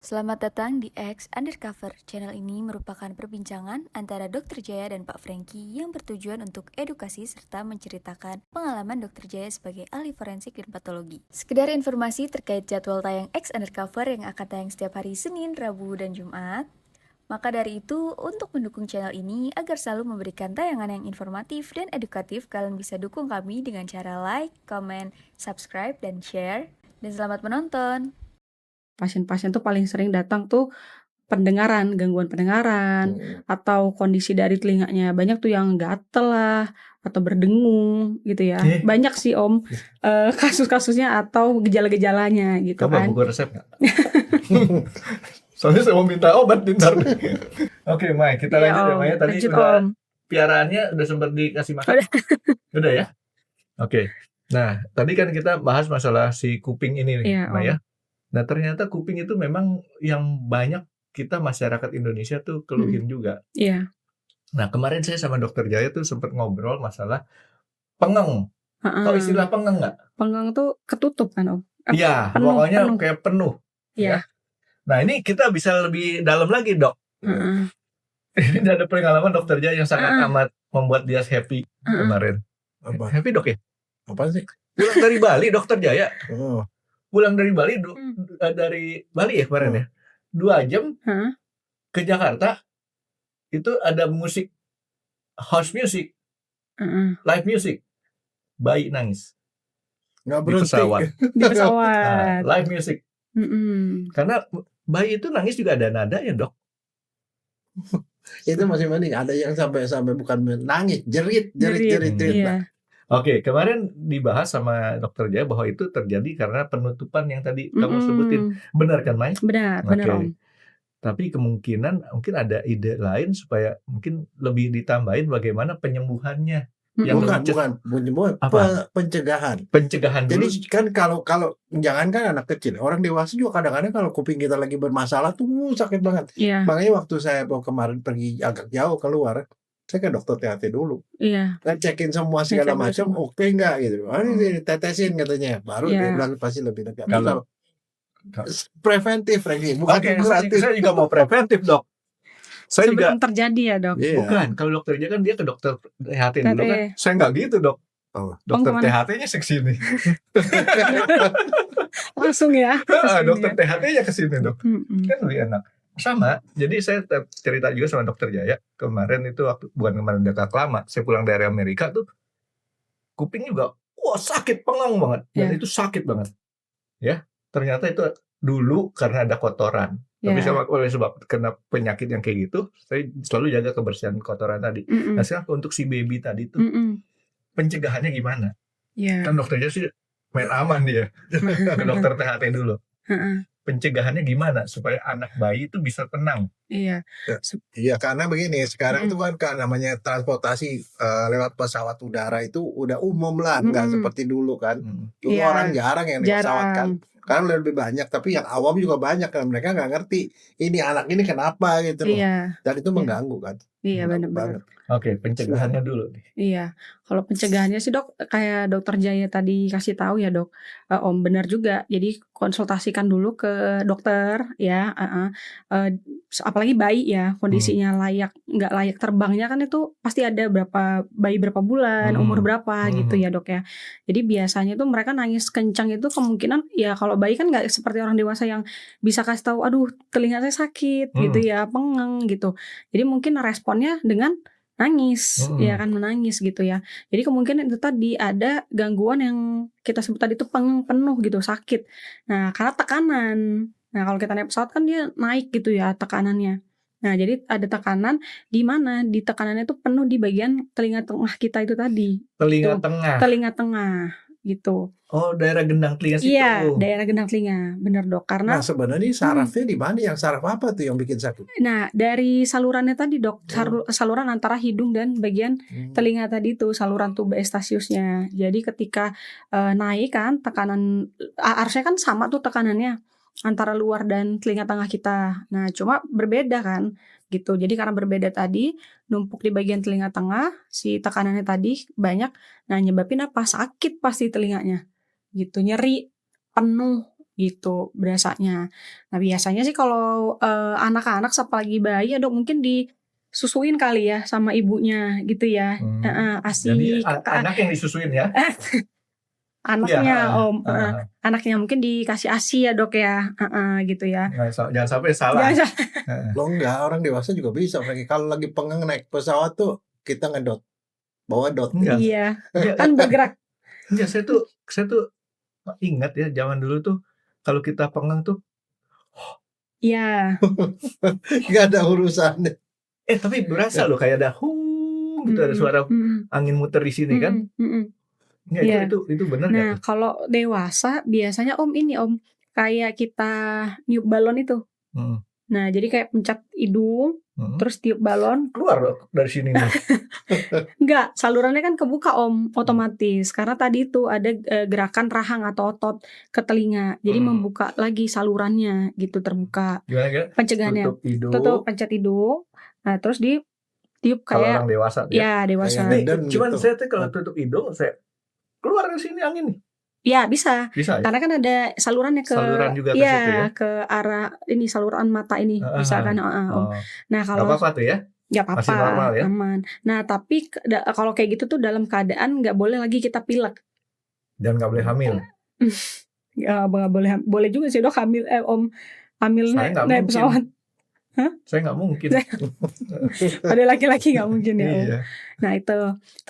Selamat datang di X Undercover. Channel ini merupakan perbincangan antara Dr. Jaya dan Pak Franky yang bertujuan untuk edukasi serta menceritakan pengalaman Dr. Jaya sebagai ahli forensik dan patologi. Sekedar informasi terkait jadwal tayang X Undercover yang akan tayang setiap hari Senin, Rabu, dan Jumat. Maka dari itu, untuk mendukung channel ini agar selalu memberikan tayangan yang informatif dan edukatif, kalian bisa dukung kami dengan cara like, comment, subscribe, dan share. Dan selamat menonton! Pasien-pasien tuh paling sering datang tuh pendengaran, gangguan pendengaran, atau kondisi dari telinganya. Banyak tuh yang gatel lah, atau berdengung gitu ya. Banyak sih Om kasus-kasusnya atau gejala-gejalanya gitu Coba kan. buku resep nggak? Soalnya saya mau minta obat bentar. Oke, Mai, kita lanjut ya, Mai. Tadi lanjut, udah Om. piaraannya udah sempat dikasih makan? Udah ya? Oke. Nah, tadi kan kita bahas masalah si kuping ini nih, Iya, Mai Om. ya. Nah, ternyata kuping itu memang yang banyak kita masyarakat Indonesia tuh keluhin juga. Iya. Nah, kemarin saya sama Dokter Jaya tuh sempat ngobrol masalah pengeng. Tahu istilah pengeng nggak? Pengeng tuh ketutup kan Om? Iya, Penuh, pokoknya penuh. kayak penuh. Iya. Ya. Nah, ini kita bisa lebih dalam lagi, Dok. Ini ada pengalaman Dokter Jaya yang sangat amat membuat dia happy kemarin. Apa? Happy, Dok ya? Apa sih? Pulang dari Bali, Dokter Jaya. Oh, Pulang dari Bali, dari Bali ya kemarin ya. 2 jam ke Jakarta, itu ada musik, house music, live music. Bayi nangis nggak di berhenti. pesawat. Di pesawat. Nah, live music. Karena bayi itu nangis juga ada nadanya, Dok. Itu masih mending. Ada yang sampai bukan nangis, jerit. Iya. Oke, kemarin dibahas sama Dokter Jaya bahwa itu terjadi karena penutupan yang tadi kamu sebutin. Benar kan, Mai? Benar, Oke. benar Om. Tapi kemungkinan mungkin ada ide lain supaya mungkin lebih ditambahin bagaimana penyembuhannya. Yang Bukan penyembuhan, Apa? pencegahan. Pencegahan dulu. Jadi kan kalau jangankan anak kecil, orang dewasa juga kadang-kadang kalau kuping kita lagi bermasalah tuh sakit banget. Iya. Makanya waktu saya kemarin pergi agak jauh keluar, saya ke dokter THT dulu. Iya. Ngecekin semua segala macam, oke enggak gitu. Ini ditetesin katanya, baru dia bilang pasti lebih dekat. Kalau preventif lagi, bukan kuratif. Saya juga mau preventif, Dok. Saya sebelum juga terjadi ya Dok. Bukan, kalau Dokter Jaya kan dia ke dokter THT dulu kan. Saya nggak gitu, Dok. Dokter THT-nya kesini. Langsung ya. Dokter THT-nya kesini, Dok. Kan lebih enak. Sama, jadi saya cerita juga sama Dokter Jaya kemarin itu bukan kemarin, udah lama. Saya pulang dari Amerika tuh, kuping juga, sakit pengeng banget. Dan itu sakit banget. Ya, ternyata itu dulu karena ada kotoran. Tapi oleh sebab kena penyakit yang kayak gitu, saya selalu jaga kebersihan kotoran tadi. Nah, sekarang untuk si baby tadi tuh, pencegahannya gimana? Kan dokternya sih main aman dia. Ke dokter THT dulu. Pencegahannya gimana supaya anak bayi itu bisa tenang? Iya, karena begini, sekarang itu kan namanya transportasi lewat pesawat udara itu udah umum lah, nggak seperti dulu kan. Dulu orang jarang yang naik pesawat kan. Karena lebih banyak, tapi yang awam juga banyak kan, mereka nggak ngerti ini anak ini kenapa gitu loh. Dan itu mengganggu kan. Iya, benar-benar. Oke, pencegahannya dulu nih. Iya, kalau pencegahannya sih Dok, kayak Dokter Jaya tadi kasih tahu ya Dok, Om, benar juga. Jadi konsultasikan dulu ke dokter ya, apalagi bayi ya, kondisinya nggak layak terbangnya kan itu pasti ada bayi berapa bulan, umur berapa gitu ya Dok ya. Jadi biasanya tuh mereka nangis kencang itu kemungkinan ya, kalau bayi kan nggak seperti orang dewasa yang bisa kasih tahu, aduh telinga saya sakit gitu ya, pengeng gitu. Jadi mungkin responnya dengan nangis, ya kan, menangis gitu ya. Jadi kemungkinan itu tadi ada gangguan yang kita sebut tadi itu pengeng penuh gitu, sakit. Nah, karena tekanan. Nah, kalau kita naik pesawat kan dia naik gitu ya tekanannya. Nah, jadi ada tekanan di mana di tekanannya itu penuh di bagian telinga tengah kita itu tadi. Telinga gitu. tengah. Telinga tengah gitu. Oh, daerah gendang telinga situ. Iya, daerah gendang telinga, bener Dok. Karena Nah, sebenarnya sarafnya di mana? Yang saraf apa tuh yang bikin sakit? Nah, dari salurannya tadi Dok, saluran antara hidung dan bagian telinga tadi itu, saluran tuba Eustachiusnya. Jadi ketika naik kan tekanan, harusnya kan sama tuh tekanannya antara luar dan telinga tengah kita. Nah, cuma berbeda kan gitu. Jadi karena berbeda tadi, numpuk di bagian telinga tengah, si tekanannya tadi banyak. Nah, nyebabin apa? Sakit pasti telinganya. Gitu, nyeri, penuh gitu berasanya. Nah biasanya sih kalau anak-anak apalagi bayi ya dok mungkin disusuin kali ya sama ibunya gitu ya. Jadi Asik. anak yang disusuin ya? Anaknya Iya. om, anaknya mungkin dikasih ASI ya dok ya, gitu ya. Jangan sampai salah. Jangan Lo enggak, orang dewasa juga bisa Franky. Kalau lagi pengen naik pesawat tuh kita ngedot, bawa dot. Enggak. Iya, Enggak, kan bergerak. Enggak, saya tuh ingat ya zaman dulu tuh kalau kita pengen tuh, Iya. Nggak ada urusannya. tapi berasa loh kayak ada gitu, ada suara angin muter di sini kan? Enggak, Iya. itu benar Nah nggak tuh? kalau dewasa biasanya om ini om kayak kita niup balon itu. Nah jadi kayak pencet hidung, terus tiup balon. Keluar loh dari sini nih. Enggak, salurannya kan kebuka om, otomatis. Karena tadi itu ada gerakan rahang atau otot ke telinga. Jadi membuka lagi salurannya gitu, terbuka. Gimana? Pencegahannya. Tutup hidung. Tutup, pencet hidung. Nah terus ditiup Kalau kayak. orang dewasa Ya dewasa. Nih, Dan cuman gitu. saya tuh kalau tutup hidung, saya keluar dari sini angin nih. Ya bisa. Bisa ya? Karena kan ada salurannya ke. Saluran juga ke situ ya? Ke arah ini saluran mata ini, misalkan om. Nah kalau. Gak apa-apa tuh ya? Gak apa-apa, masih normal ya? Aman. Nah tapi kalau kayak gitu tuh dalam keadaan nggak boleh lagi kita pilek. Dan nggak boleh hamil. Ya boleh juga sih dok hamil om hamil naik pesawat. Hah? Saya nggak mungkin. Ada laki-laki nggak mungkin ya om. Iya. Nah itu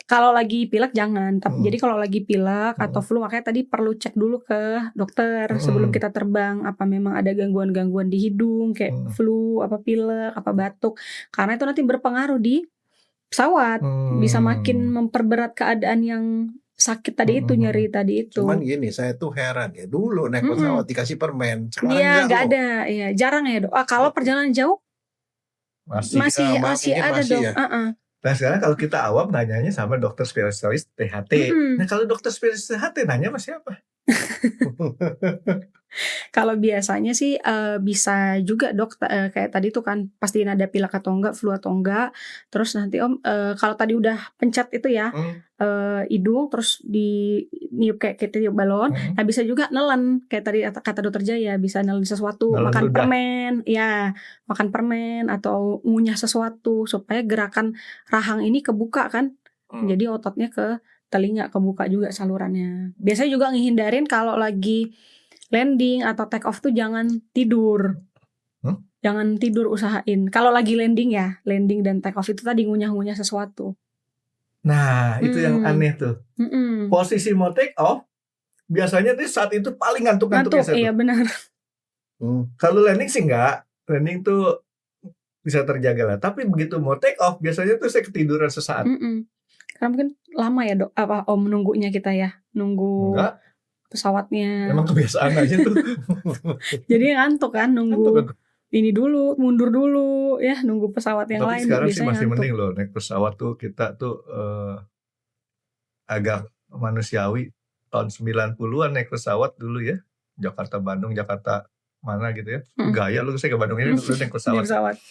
kalau lagi pilek jangan. Jadi kalau lagi pilek atau flu makanya tadi perlu cek dulu ke dokter sebelum kita terbang. Apa memang ada gangguan-gangguan di hidung kayak flu, apa pilek, apa batuk. Karena itu nanti berpengaruh di pesawat. Bisa makin memperberat keadaan yang sakit tadi itu, nyeri tadi itu. Cuman gini, saya tuh heran ya. Dulu naik pesawat dikasih permen. Iya, nggak ada. Ya, jarang ya dok. Kalau perjalanan jauh masih ada dok. Ya? Nah sekarang kalau kita awam nanyanya sama dokter spesialis THT. Nah kalau dokter spesialis THT nanya sama siapa? Kalau biasanya sih bisa juga dok kayak tadi tuh kan pastiin ada pilek atau enggak, flu atau enggak. Terus nanti om kalau tadi udah pencet itu ya hidung terus di niup kayak kita tiup balon. Nah bisa juga nelen kayak tadi kata dokter Jaya, bisa nelen sesuatu, makan permen, ya makan permen atau ngunyah sesuatu supaya gerakan rahang ini kebuka kan. Jadi ototnya ke telinga kebuka juga salurannya. Biasanya juga ngehindarin kalau lagi landing atau take off tuh jangan tidur. Jangan tidur, usahain. Kalau lagi landing ya, landing dan take off itu tadi ngunyah-ngunyah sesuatu. Nah, itu yang aneh tuh. Posisi mau take off biasanya tuh saat itu paling ngantuk-ngantuknya saya tuh. Iya benar. Kalau landing sih enggak. Landing tuh bisa terjaga lah. Tapi begitu mau take off biasanya tuh saya ketiduran sesaat. Karena mungkin lama ya dok, apa om nunggunya kita ya, nunggu enggak. Pesawatnya. Emang kebiasaan aja tuh. Jadi ngantuk kan, nunggu ini dulu, mundur dulu ya, nunggu pesawat yang lain. Tapi sekarang sih masih mending loh naik pesawat tuh, kita tuh agak manusiawi. Tahun 90-an naik pesawat dulu ya, Jakarta Bandung, Jakarta mana gitu ya. Gaya lu, saya ke Bandung ini dulu naik pesawat.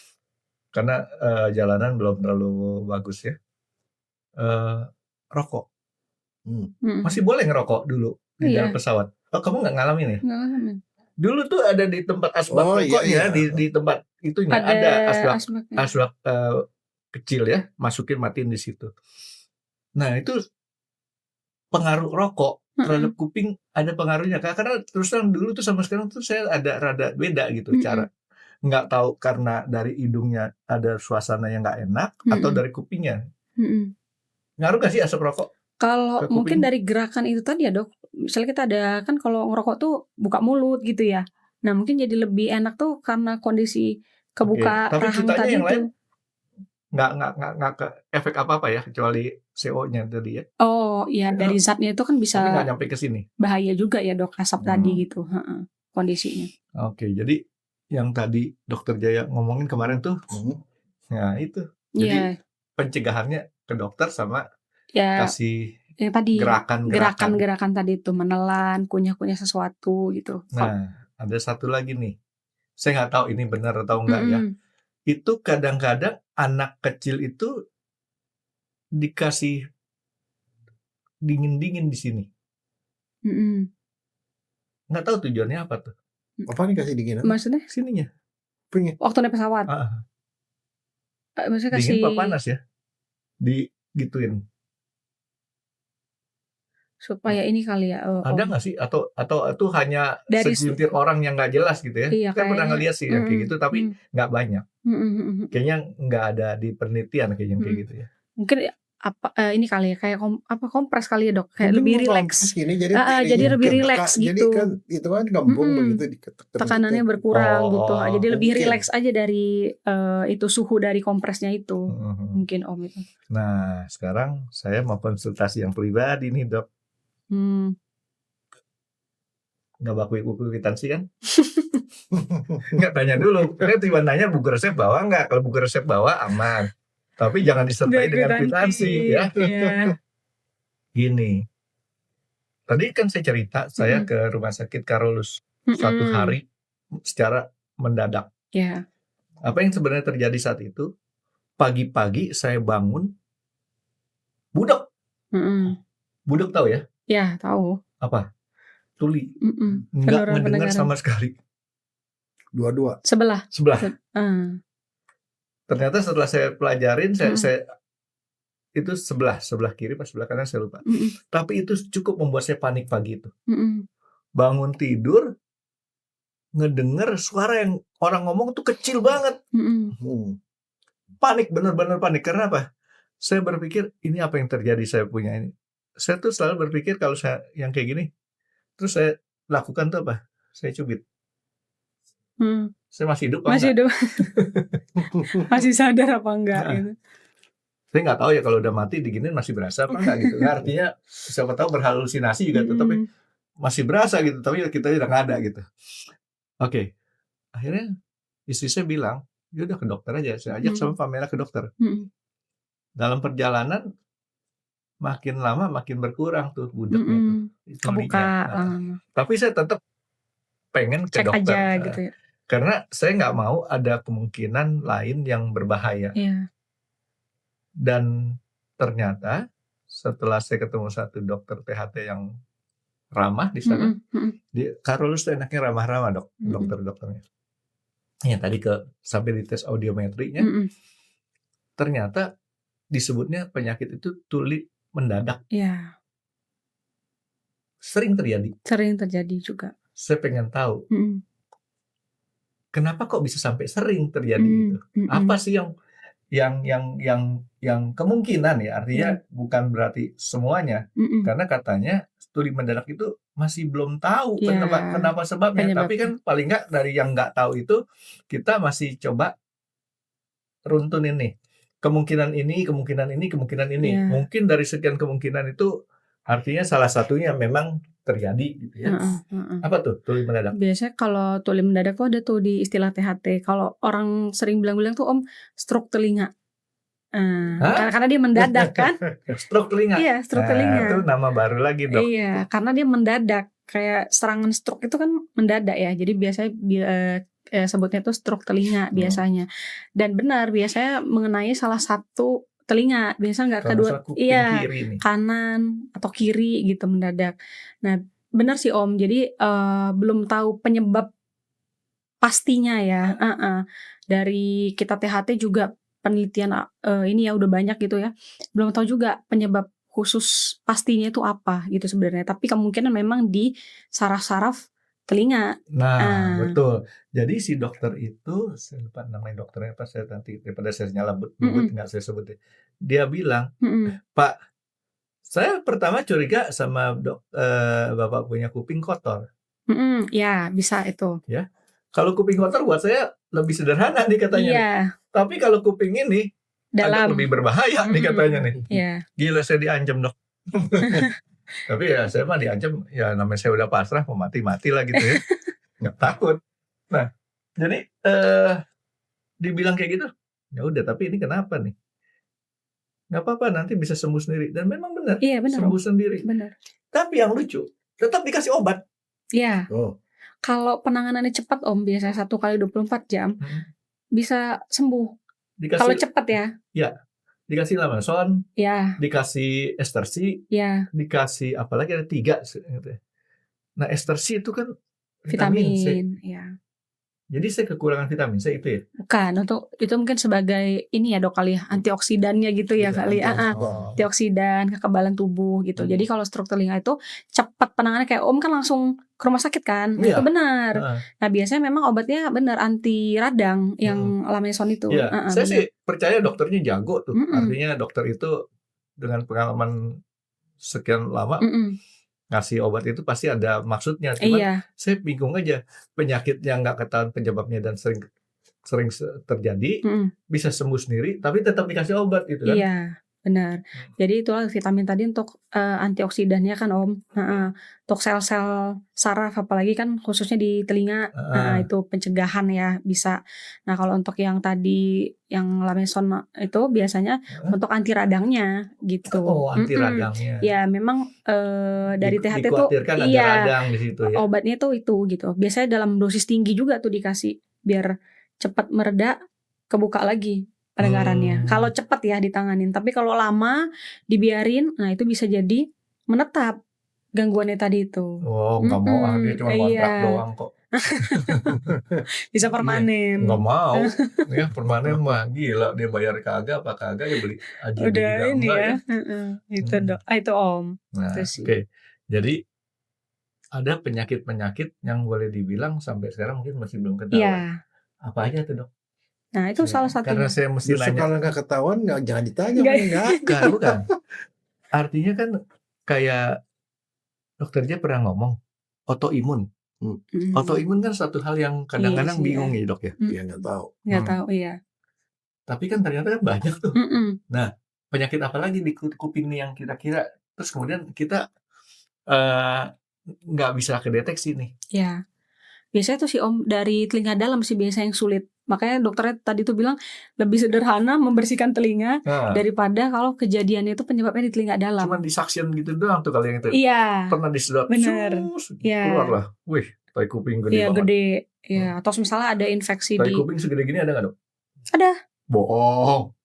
Karena jalanan belum terlalu bagus ya. Rokok. Masih boleh ngerokok dulu di dalam pesawat. Oh, kamu nggak ngalamin ya? Nggak ngalamin. Dulu tuh ada di tempat asbak rokoknya, di tempat itunya ada asbak kecil ya, masukin matiin di situ. Nah itu pengaruh rokok terhadap kuping ada pengaruhnya, karena terus terang dulu tuh sama sekarang tuh saya ada rada beda gitu cara. Nggak tahu karena dari hidungnya ada suasana yang nggak enak atau dari kupingnya. Ngaruh gak sih asap rokok? Kalau mungkin dari gerakan itu tadi ya dok, misalnya kita ada kan kalau ngerokok tuh buka mulut gitu ya. Nah mungkin jadi lebih enak tuh karena kondisi kebuka rahang tadi yang itu. Nggak ke efek apa ya kecuali CO-nya tadi ya. Oh iya, dari zatnya itu kan bisa. Tapi nggak nyampe ke sini. Bahaya juga ya dok asap tadi gitu, kondisinya. Oke, jadi yang tadi dokter Jaya ngomongin kemarin tuh, nah itu. Jadi pencegahannya ke dokter sama kasih yang tadi gerakan tadi itu menelan, kunyah-kunyah sesuatu gitu. Nah, ada satu lagi nih. Saya nggak tahu ini benar atau enggak ya. Itu kadang-kadang anak kecil itu dikasih dingin-dingin di sini. nggak tahu tujuannya apa tuh. Apa nih kasih dingin? Maksudnya Sininya. waktu naik pesawat. Maksudnya Dingin kasih apa panas ya? Digituin. supaya ini kali ya. Ada nggak sih? Atau itu hanya Dari segelintir orang yang nggak jelas gitu ya? Iya, Saya pernah kayaknya. ngeliat sih yang kayak gitu, tapi nggak banyak. Kayaknya nggak ada di penelitian kayak gitu ya. Mungkin ini kali ya kayak kompres kali ya dok, kayak lebih rileks. Jadi lebih rileks gitu. Jadi kan itu kan gembung begitu tekanannya berkurang gitu. Jadi lebih rileks aja dari itu suhu dari kompresnya itu. Mungkin Om itu. Nah, sekarang saya mau konsultasi yang pribadi nih, Dok. Nggak baku kwitansi kan? Nggak tanya dulu. Karena tiba nanya buku resep bawa nggak? Kalau buku resep bawa aman. Tapi jangan disertai dengan kwitansi ya. Gini. Tadi kan saya cerita saya ke rumah sakit Karolus 1 hari secara mendadak. Apa yang sebenarnya terjadi saat itu? Pagi-pagi saya bangun budek. Budek tahu ya? Ya, tahu. Apa? Tuli. Nggak mendengar sama sekali. Dua-dua. Sebelah. Ternyata setelah saya pelajarin, saya itu sebelah kiri pas sebelah kanan saya lupa. Tapi itu cukup membuat saya panik pagi itu. Bangun tidur, ngedenger suara yang orang ngomong tuh kecil banget. Panik, benar-benar panik. Karena apa? Saya berpikir ini apa yang terjadi saya punya ini. Saya tuh selalu berpikir kalau saya yang kayak gini, terus saya lakukan tuh apa? Saya cubit. Saya masih hidup apa masih hidup. Masih sadar apa enggak gitu. Saya nggak tahu ya kalau udah mati diginin masih berasa apa enggak gitu. Nah, artinya siapa tahu berhalusinasi juga tuh, tapi masih berasa gitu, tapi kita udah nggak ada gitu. Oke. Akhirnya istri saya bilang, ya udah ke dokter aja. Saya ajak sama Pamela ke dokter. Dalam perjalanan makin lama makin berkurang tuh budeknya itu kebuka. Tapi saya tetap pengen ke cek dokter aja gitu ya. Karena saya nggak mau ada kemungkinan lain yang berbahaya. Dan ternyata setelah saya ketemu satu dokter THT yang ramah di sana, Karolus tuh enaknya ramah-ramah dokternya. Ya tadi sampai di tes audiometrinya, ternyata disebutnya penyakit itu tuli mendadak. Sering terjadi juga. Saya pengen tahu kenapa kok bisa sampai sering terjadi gitu. Apa sih yang kemungkinan ya, artinya bukan berarti semuanya. Karena katanya tuli mendadak itu masih belum tahu kenapa sebabnya. Tapi kan paling nggak dari yang nggak tahu itu kita masih coba runtunin nih. Kemungkinan ini. Mungkin dari sekian kemungkinan itu artinya salah satunya memang terjadi gitu ya. Apa tuh tuli mendadak? Biasanya kalau tuli mendadak tuh ada tuh di istilah THT. Kalau orang sering bilang tuh Om, stroke telinga. Karena dia mendadak kan? Stroke telinga? Iya, stroke telinga. Itu nama baru lagi dok. Iya, karena dia mendadak. Kayak serangan stroke itu kan mendadak ya. Jadi biasanya sebutnya tuh stroke telinga biasanya. Dan benar, biasanya mengenai salah satu telinga, biasa nggak kedua, kanan atau kiri gitu mendadak. Nah benar sih Om, jadi belum tahu penyebab pastinya ya. Dari kita THT juga penelitian ini ya udah banyak gitu ya, belum tahu juga penyebab khusus pastinya itu apa gitu sebenarnya. Tapi kemungkinan memang di saraf-saraf telinga. Nah betul. Jadi si dokter itu, saya lupa namanya dokternya apa, saya nanti daripada saya nyebut nggak saya sebut. Dia bilang, Pak, saya pertama curiga sama bapak punya kuping kotor. Ya bisa itu. Ya, kalau kuping kotor buat saya lebih sederhana nih katanya. Tapi kalau kuping ini agak lebih berbahaya nih katanya nih. Gila saya diancam dok. Tapi ya saya mah diancam, ya namanya saya udah pasrah, mau mati lah gitu ya. Nggak takut. Nah, jadi dibilang kayak gitu, ya udah, tapi ini kenapa nih? Nggak apa-apa, nanti bisa sembuh sendiri. Dan memang benar, sembuh sendiri. Benar. Tapi yang lucu, tetap dikasih obat. Iya. Kalau penanganannya cepat Om, biasanya 1 kali 24 jam, bisa sembuh. Kalau cepat ya. Ya. Dikasih Lamason, dikasih Estersi, dikasih apalagi ada 3, Nah, ester C itu kan vitamin C. Vitamin, ya. Jadi saya kekurangan vitamin C itu ya? Bukan, itu mungkin sebagai ini ya dok kali ya, antioksidannya gitu ya kali. Antioksidan, kekebalan tubuh gitu. Jadi kalau stroke telinga itu cepat penanganannya, kayak Om kan langsung ke rumah sakit kan. Itu benar. Nah, biasanya memang obatnya benar anti radang yang Lamezon itu. Iya. Saya sih percaya dokternya jago tuh. Artinya dokter itu dengan pengalaman sekian lama ngasih obat itu pasti ada maksudnya. Cuman saya bingung aja, penyakit yang nggak ketahuan penyebabnya dan sering terjadi bisa sembuh sendiri tapi tetap dikasih obat gitu kan. Iya, benar. Jadi itulah vitamin tadi untuk antioksidannya kan Om. Untuk sel-sel saraf apalagi kan khususnya di telinga, itu pencegahan ya bisa. Nah, kalau untuk yang tadi yang Lamezon itu biasanya untuk anti radangnya gitu. Oh, anti radangnya. Ya, memang dari THT tuh dikhawatirkan ada radang di situ ya. Obatnya tuh itu gitu. Biasanya dalam dosis tinggi juga tuh dikasih biar cepat mereda, kebuka lagi pendengarannya. Kalau cepat ya ditanganin, tapi kalau lama dibiarin, nah itu bisa jadi menetap gangguannya tadi itu. Oh, nggak mau dia cuma kontrak doang kok. Bisa permanen. Nggak mau, ya permanen mah gila, dia bayar kagak apa kagak ya beli aja. Udah ini ya. Itu dok, itu Om. Nah, oke. Jadi ada penyakit-penyakit yang boleh dibilang sampai sekarang mungkin masih belum ketahuan. Iya. Apa aja tuh dok? Nah itu salah satunya. Karena saya mesti justru nanya. Kalau nggak ketahuan jangan ditanya. Bukan. Artinya kan kayak dokter J pernah ngomong autoimun. Autoimun kan satu hal yang kadang-kadang bingung ya dok ya. Iya nggak tahu. Nggak tahu iya. Tapi kan ternyata kan banyak tuh. Nah, penyakit apa lagi di kuping nih yang kira-kira terus kemudian kita nggak bisa kedeteksi nih. Ya. Biasanya tuh si Om dari telinga dalam sih biasa yang sulit. Makanya dokternya tadi tuh bilang lebih sederhana membersihkan telinga daripada kalau kejadiannya itu penyebabnya di telinga dalam. Cuman disaksin gitu doang tuh kalau yang itu. Iya. Pernah disedot. Bener. Keluar lah. Wih, tai kuping gede banget. Iya gede. Iya. Atau misalnya ada infeksi tai kuping segede gini ada nggak dok? Ada. Bohong.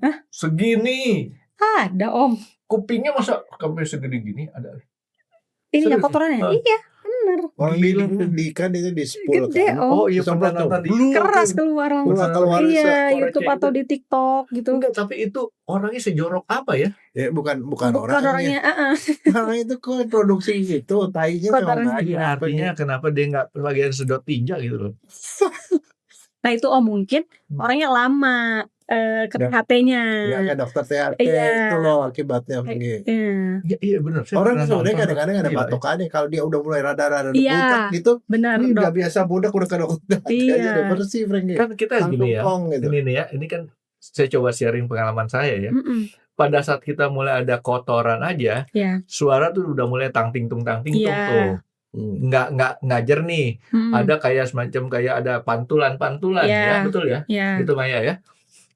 Hah? Segini. Ada Om. Kupingnya masa sampai segede gini ada? Ini ya kotorannya? Iya. Bener. Orang di kan itu di spool gede, kan. Om. Oh iya pernah nonton di keras keluar langsung. Iya, YouTube atau di TikTok gitu. Enggak, tapi itu orangnya sejorok apa ya? Ya bukan orangnya. Orang itu kok produksi itu tainya sama aja. Artinya kenapa dia nggak bagian sedot tinja gitu loh? Nah itu mungkin orangnya lama ke THT-nya. Ya kayak dokter THT itu loh akibatnya. Iya benar. Orang sebenarnya kadang-kadang ada patokannya kalau dia udah mulai rada-rada budak gitu. Benar. Ini udah biasa budak udah ke dokter aja udah bersih Franky. Kan kita gini ya. Gitu. Ini nih ya. Ini kan saya coba sharing pengalaman saya ya. Pada saat kita mulai ada kotoran aja, suara tuh udah mulai tangting tuh. Nggak jernih. Ada kayak semacam kayak ada pantulan ya, betul ya? Itu Maya ya.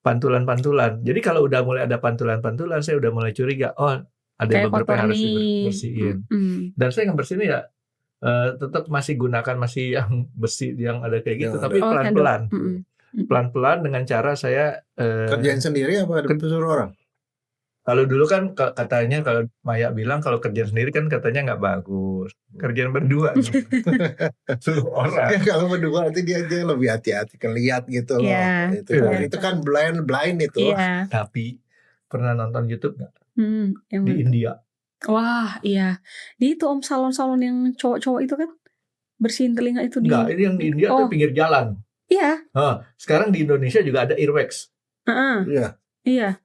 Pantulan. Jadi kalau udah mulai ada pantulan, saya udah mulai curiga. Oh, ada beberapa yang harus dibersihin. Dan saya ngebersihin ya tetap masih gunakan yang besi yang ada kayak gitu, tapi pelan-pelan. Pelan-pelan dengan cara saya kerjain sendiri apa disuruh orang? Kalau dulu kan katanya kalau Maya bilang kalau kerjaan sendiri kan katanya nggak bagus. Kerjaan berdua. Suruh orang. Ya, kalau berdua nanti dia aja lebih hati-hati kelihat gitu loh. Itu kan blind itu. Tapi pernah nonton YouTube nggak? Di India. Wah iya. Di itu Om salon-salon yang cowok-cowok itu kan bersihin telinga itu Enggak, ini yang di India tuh pinggir jalan. Iya. Sekarang di Indonesia juga ada earwax. Iya.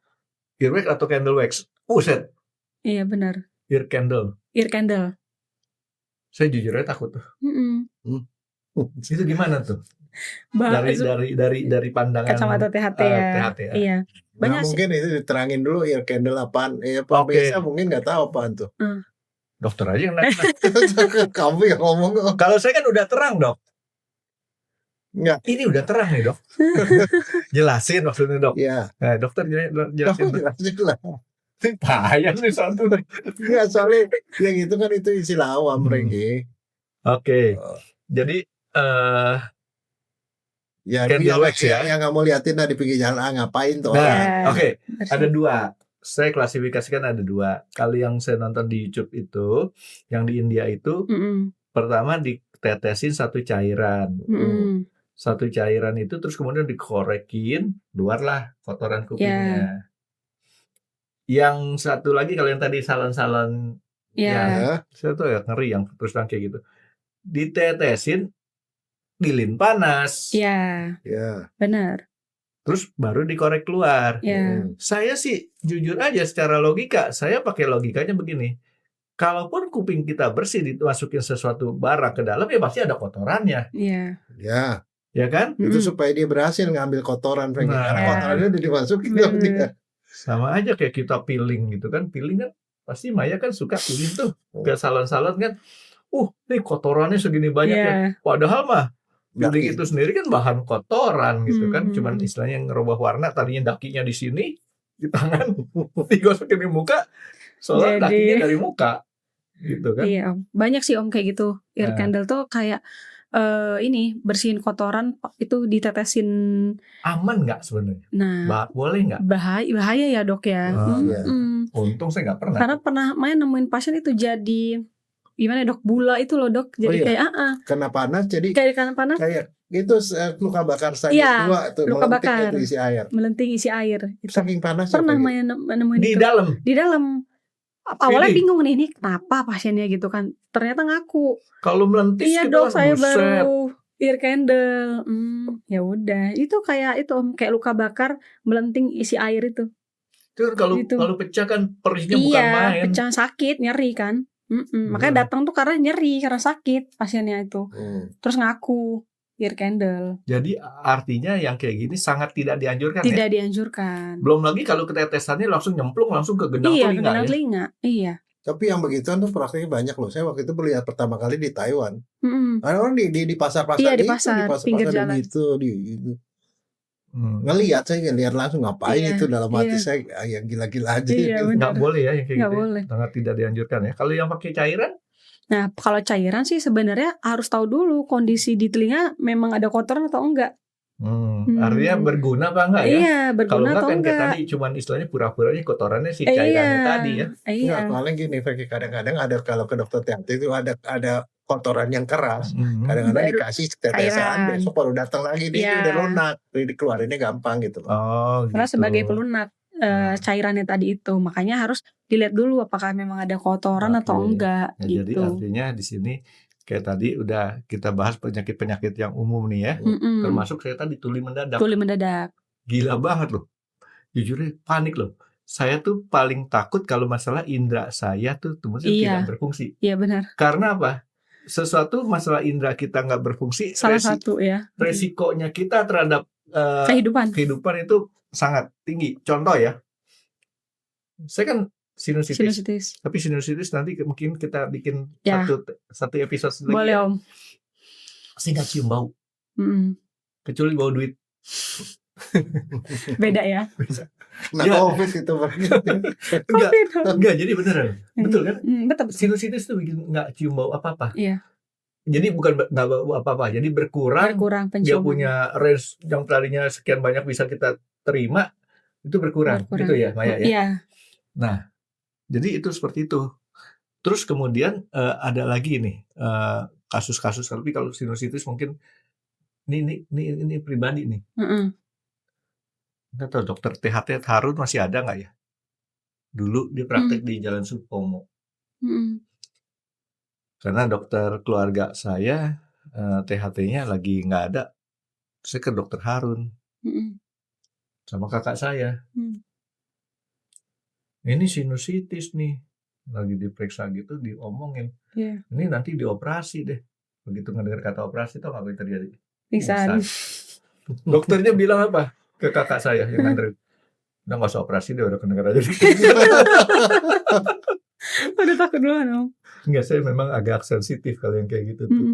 Earwax atau candle wax? Buset. Iya benar. Ear candle. Saya jujur aja takut tuh. Itu gimana tuh? Dari pandangan kacamata THT ya. Iya. Banyak mungkin itu diterangin dulu ear candle apaan. Biasa mungkin nggak tahu apaan tuh. Dokter aja yang nanya. Kamu yang ngomong. Kalau saya kan udah terang dok. Enggak. Ini udah terang nih dok. Jelasin maksudnya dok. Iya. Nah, dokter jelasin lah. Payah nih satu. Enggak, soalnya yang itu kan itu istilah awam Franky. Oke. Jadi ya candle wax ya. Yang kamu liatin di pinggir jalan ngapain tuh orang. Oke. Ada dua. Saya klasifikasikan ada dua. Kali yang saya nonton di YouTube itu, yang di India itu pertama ditetesin satu cairan. Satu cairan itu terus kemudian dikorekin, keluarlah kotoran kupingnya. Yang satu lagi kalau yang tadi salon-salon ya, saya tuh ya ngeri yang terus terang kayak gitu. Ditetesin lilin panas. Iya. Benar. Terus baru dikorek keluar. Saya sih jujur aja secara logika, saya pakai logikanya begini. Kalaupun kuping kita bersih dimasukin sesuatu barang ke dalam ya pasti ada kotorannya. Ya. Ya kan? Itu supaya dia berhasil ngambil kotoran, karena kotorannya udah dimasukin sama dia. Sama aja kayak kita peeling gitu kan. Peeling kan pasti Maya kan suka peeling tuh ke salon-salon kan. Nih kotorannya segini banyak ya. Padahal mah peeling itu sendiri kan bahan kotoran gitu kan. Cuman istilahnya ngerubah warna, tadinya dakinya di sini, di tangan, digosokin di muka, soalnya dakinya dari muka gitu kan. Iya, banyak sih Om kayak gitu. Ear candle tuh kayak ini bersihin kotoran itu ditetesin. Aman nggak sebenarnya? Nah, boleh nggak? Bahaya ya dok ya. Untung saya nggak pernah. Karena pernah nemuin pasien itu jadi gimana dok, bula itu loh dok. Jadi kayak kena panas, jadi kena panas. Kayak itu luka bakar saya 2 tuh, luka bakar itu isi air. Melenting isi air. Saking panas. Pernah nemuin di itu. Di dalam. Awalnya bingung nih, ini kenapa pasiennya gitu kan. Ternyata ngaku. Kalau melentis iya dok, saya baru ear candle. Ya udah, itu kayak itu Om, kayak luka bakar melenting isi air itu. Itu kalau pecah kan perihnya bukan main. Iya, pecah sakit, nyeri kan. Makanya datang tuh karena nyeri, karena sakit pasiennya itu. Terus ngaku ear candle. Jadi artinya yang kayak gini sangat tidak dianjurkan. Tidak dianjurkan. Belum lagi kalau ketetesannya langsung nyemplung langsung ke gendang telinga. Iya. Tapi yang begituan tuh praktiknya banyak loh. Saya waktu itu melihat pertama kali di Taiwan. Ada orang di pasar-pasar di pasar pinggir jalan gitu, ngelihat saya lihat langsung ngapain itu dalam hati saya yang gila-gila aja. Nggak boleh ya yang kayak gitu. Boleh. Sangat tidak dianjurkan ya. Kalau yang pakai cairan? Nah, kalau cairan sih sebenarnya harus tahu dulu kondisi di telinga memang ada kotoran atau enggak. Artinya berguna apa enggak ya? Iya, berguna kalau enggak atau kan enggak. Kayak tadi cuman istilahnya pura-puranya kotorannya si cairannya tadi ya. Iya, paling gini, kadang-kadang ada kalau ke dokter THT itu ada kotoran yang keras. Kadang-kadang dikasih tetesan, besok baru datang lagi dia udah lunak, dikeluarinnya gampang gitu loh. Gitu. Karena sebagai pelunak cairannya tadi itu, makanya harus dilihat dulu apakah memang ada kotoran atau enggak gitu. Jadi artinya di sini kayak tadi udah kita bahas penyakit-penyakit yang umum nih ya. Termasuk saya tadi tuli mendadak. Gila banget loh. Jujur panik loh. Saya tuh paling takut kalau masalah indera saya tuh tidak berfungsi. Iya benar. Karena apa? Sesuatu masalah indera kita nggak berfungsi, salah satu ya. Resikonya kita terhadap kehidupan itu sangat tinggi. Contoh ya, saya kan sinusitis. Tapi sinusitis nanti mungkin kita bikin satu episode lagi. Boleh Om. Saya nggak cium bau, kecuali bau duit. Beda ya. COVID itu enggak, jadi beneran, betul kan? Betul. Sinusitis tuh bikin nggak cium bau apa-apa. Iya. Jadi bukan nggak bau apa-apa, jadi berkurang penciuman. Dia punya range yang tadinya sekian banyak bisa kita terima, itu berkurang. Gitu ya Maya ya. Iya. Nah, jadi itu seperti itu. Terus kemudian ada lagi nih kasus-kasus, tapi kalau sinusitis mungkin ini pribadi nih. Nggak tahu dokter THT Harun masih ada nggak ya? Dulu dia praktek di Jalan Supomo. Karena dokter keluarga saya THT-nya lagi nggak ada, saya ke dokter Harun sama kakak saya. Ini sinusitis nih, lagi diperiksa gitu, diomongin. Ini nanti dioperasi deh. Begitu ngedengar kata operasi, tau nggak apa yang terjadi? Pingsan. Dokternya bilang apa ke kakak saya yang nganterin? Udah nggak usah operasi deh, udah kedengar aja. Udah takut duluan Om. Enggak, saya memang agak sensitif kalau yang kayak gitu tuh.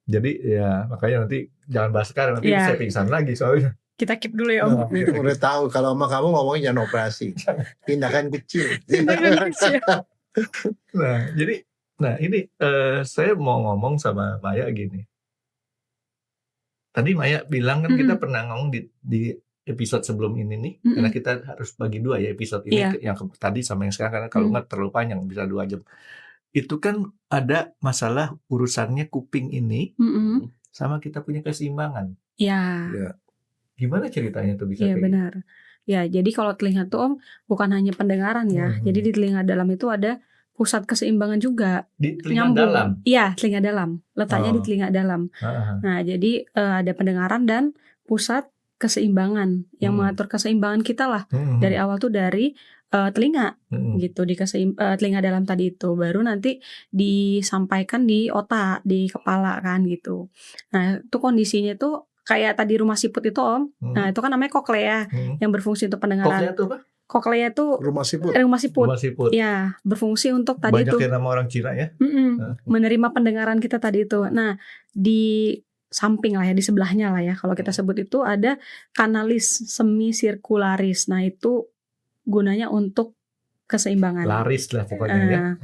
Jadi ya makanya nanti jangan bahas sekarang, nanti saya pingsan lagi soalnya. Kita keep dulu ya Om. Udah tahu kalau sama kamu ngomongnya jangan operasi, tindakan kecil. Nah ini saya mau ngomong sama Maya gini. Tadi Maya bilang kan kita pernah ngomong di episode sebelum ini nih, karena kita harus bagi dua ya episode ini, yang tadi sama yang sekarang, karena kalau nggak terlalu panjang bisa 2 jam. itu kan ada masalah urusannya kuping ini Mm-mm. sama kita punya keseimbangan. Ya, Ya. Gimana ceritanya tuh bisa iya kayak gitu? benar. Ya, jadi kalau telinga tuh Om bukan hanya pendengaran ya. Jadi di telinga dalam itu ada pusat keseimbangan juga. Di telinga Nyambung. dalam. Iya, telinga dalam. Letaknya di Oh. telinga dalam. Ah, Nah, jadi ada pendengaran dan pusat keseimbangan yang mengatur keseimbangan kita lah. Dari awal tuh dari telinga gitu, di telinga dalam tadi itu. Baru nanti disampaikan di otak, di kepala kan gitu. Nah, itu kondisinya tuh kayak tadi rumah siput itu Om. Nah, itu kan namanya koklea yang berfungsi untuk pendengaran. Koklea tuh apa? Koklea itu Rumah siput. rumah siput. Rumah siput. Ya, berfungsi untuk tadi Banyak itu yang nama orang Cina ya. menerima pendengaran kita tadi itu. Nah, di samping lah ya, di sebelahnya lah ya, kalau kita sebut itu ada kanalis semisirkularis. Nah, itu gunanya untuk keseimbangan. Laris lah pokoknya ya.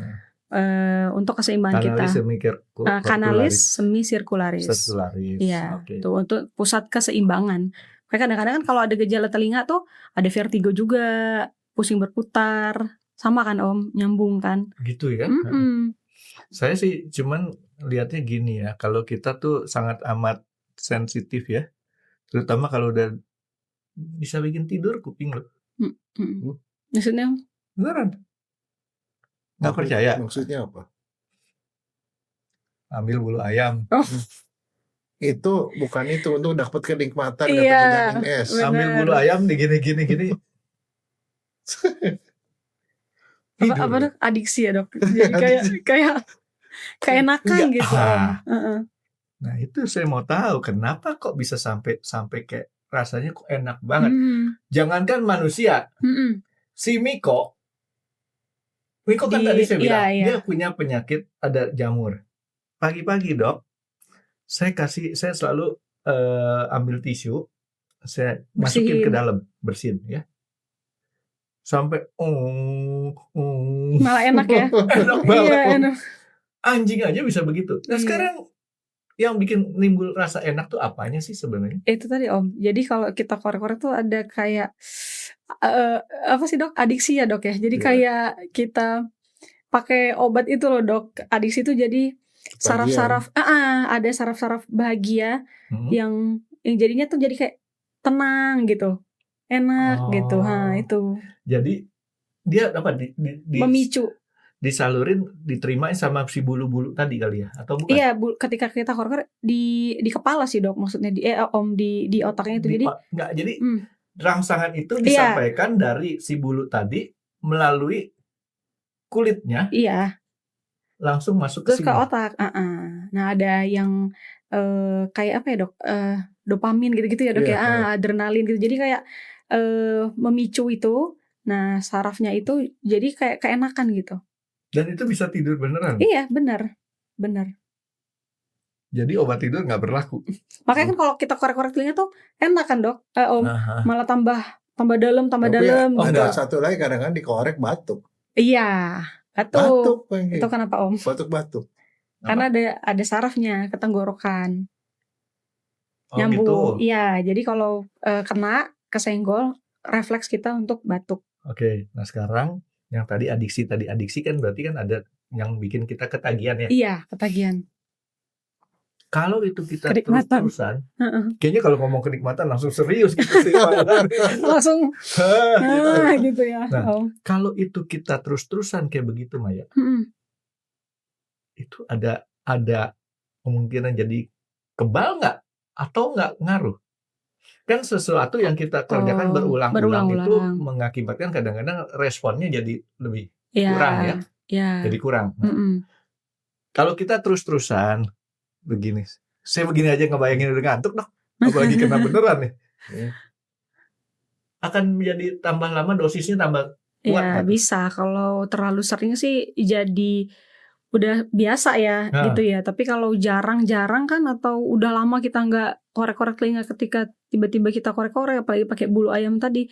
Untuk keseimbangan Kanalis kita. Kanalis semisirkularis. Sirkularis. Iya, Oke. tuh untuk pusat keseimbangan. Kayak kadang-kadang kan kalau ada gejala telinga tuh ada vertigo juga, pusing berputar, sama kan Om, nyambung kan? Gitu ya. Saya sih cuman lihatnya gini ya, kalau kita tuh sangat amat sensitif ya, terutama kalau udah bisa bikin tidur kuping loh. Maksudnya? Beneran? Nggak percaya? Maksudnya apa? Ambil bulu ayam. Oh. Itu bukan itu untuk dapat kenikmatan, dapat Iya, vitamin S. bener. Ambil bulu ayam di gini. Apa dok? Adiksi ya dok. Jadi kayak enakan gitu. Nah itu saya mau tahu kenapa kok bisa sampai kayak rasanya kok enak banget. Jangankan manusia, si Miko kan tadi saya bilang dia punya penyakit ada jamur. Pagi-pagi dok, saya selalu ambil tisu, saya masukin ke dalam, bersihin ya. Sampai malah enak ya. Enak banget. Iya, enak. Anjing aja bisa begitu. Nah sekarang yang bikin nimbul rasa enak tuh apanya sih sebenarnya? Itu tadi Om. Jadi kalau kita korek-korek tuh ada kayak apa sih dok? Adiksi ya dok ya. Jadi kayak kita pakai obat itu loh dok. Adiksi itu jadi saraf-saraf. Ada saraf-saraf bahagia yang jadinya tuh jadi kayak tenang gitu. Enak gitu. Nah itu. Jadi dia apa memicu, disalurin, diterima sama si bulu-bulu tadi kali ya, atau bukan? Iya, ketika kita korek di kepala sih dok, maksudnya di otaknya itu. Jadi rangsangan itu disampaikan dari si bulu tadi melalui kulitnya. Iya. Langsung masuk ke ke otak. Nah ada yang kayak apa ya dok? Dopamin gitu-gitu ya dok ya. Adrenalin gitu. Jadi kayak memicu itu. Nah sarafnya itu jadi kayak keenakan gitu. Dan itu bisa tidur beneran? Iya benar. Jadi obat tidur nggak berlaku. Makanya kan kalau kita korek-korek telinga tuh enak kan dok? Om, malah tambah dalam. Ada satu lagi kadang-kadang dikorek batuk. Iya, batuk. Itu kenapa Om? Batuk. Karena ada sarafnya ke tenggorokan. Gitu. Nyambung. Iya, jadi kalau kena kesenggol refleks kita untuk batuk. Oke, nah sekarang yang tadi adiksi kan berarti kan ada yang bikin kita ketagihan ya? Iya, ketagihan. Kalau itu kita terus-terusan, kayaknya kalau ngomong kenikmatan langsung serius gitu sih. Langsung gitu ya. Nah, kalau itu kita terus-terusan kayak begitu Maya, itu ada kemungkinan jadi kebal nggak? Atau nggak ngaruh? Kan sesuatu yang kita kerjakan berulang-ulang itu mengakibatkan kadang-kadang responnya jadi lebih kurang ya. Jadi kurang. Kalau kita terus-terusan begini, saya begini aja ngebayangin udah ngantuk dong, apalagi kena beneran nih. Akan menjadi tambah lama dosisnya tambah kuat. Ya bisa, kalau terlalu sering sih jadi udah biasa ya gitu ya. Tapi kalau jarang-jarang kan, atau udah lama kita nggak korek-korek telinga, ketika tiba-tiba kita korek-korek apalagi pakai bulu ayam tadi,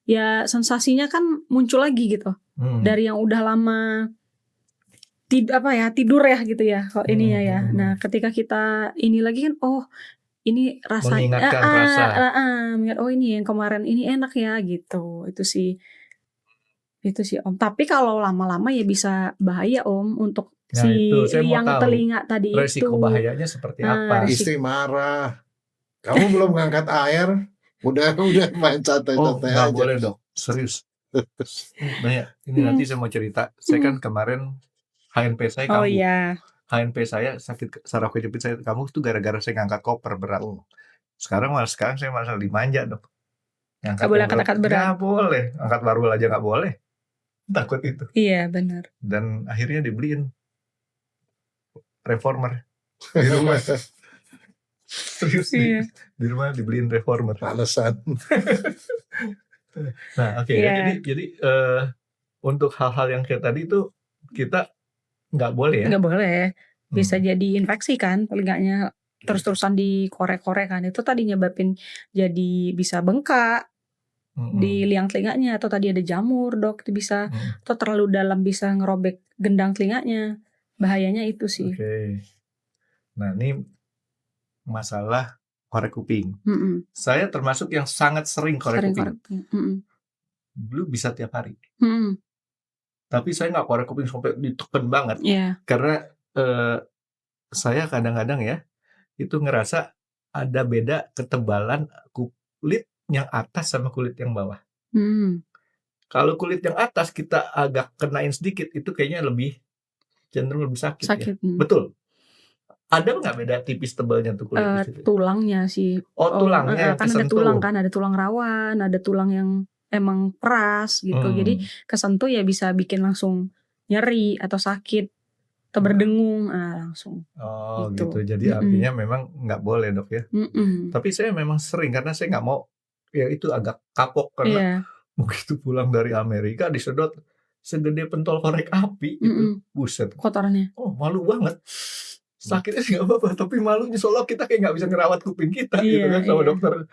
ya sensasinya kan muncul lagi gitu. Dari yang udah lama tidur ya gitu ya kalau ininya ya. Nah ketika kita ini lagi kan, ini rasanya mengingatkan rasa. Mengingat ini yang kemarin ini enak ya gitu. Itu sih Itu sih Om. Tapi kalau lama-lama ya bisa bahaya Om untuk Nah si itu saya mau liang tahu telinga tadi resiko itu. bahayanya seperti apa. Risiko. Istri marah. Kamu belum ngangkat air, udah main Oh santai-santai nggak aja. boleh dok, serius. Banyak. Ini nanti saya mau cerita. Saya kan kemarin HNP saya Oh kambuh. iya. HNP saya sakit saraf kejepit saya kambuh tuh gara-gara saya ngangkat koper berat. Sekarang saya malah dimanja dok. Gak boleh angkat berat. Nggak boleh. Angkat barbel aja nggak boleh. Takut itu. Iya benar. Dan akhirnya dibeliin reformer di rumah. Serius Iya. di rumah dibeliin reformer. Alasan. Nah oke, Iya. jadi untuk hal-hal yang kayak tadi itu kita nggak boleh ya. Nggak boleh. Bisa jadi infeksi kan telinganya, terus-terusan dikorek-korek kan. Itu tadi nyebabin jadi bisa bengkak di liang telinganya, atau tadi ada jamur dok, itu bisa, atau terlalu dalam bisa ngerobek gendang telinganya. Bahayanya itu sih. Oke. Nah ini masalah korek kuping. Saya termasuk yang sangat sering korek kuping. Dulu bisa tiap hari. Tapi saya nggak korek kuping sampai diteken banget. Karena saya kadang-kadang ya itu ngerasa ada beda ketebalan kulit yang atas sama kulit yang bawah. Kalau kulit yang atas kita agak kenain sedikit, itu kayaknya lebih cenderung lebih sakit. Ya. Betul. Ada nggak beda tipis tebalnya tuh kulit di situ? Tulangnya sih. Oh tulangnya yang kan ada kesentuh. tulang kan, ada tulang rawan, ada tulang yang emang keras gitu. Jadi kesentuh ya bisa bikin langsung nyeri atau sakit atau berdengung langsung. Oh gitu. Jadi artinya memang nggak boleh dok ya. Tapi saya memang sering karena saya nggak mau ya itu agak kapok karena begitu pulang dari Amerika disedot segede pentol korek api gitu. Buset. Kotorannya. Oh malu banget. Sakitnya sih nggak apa-apa, tapi malunya soalnya kita kayak nggak bisa ngerawat kuping kita gitu kan sama dokter.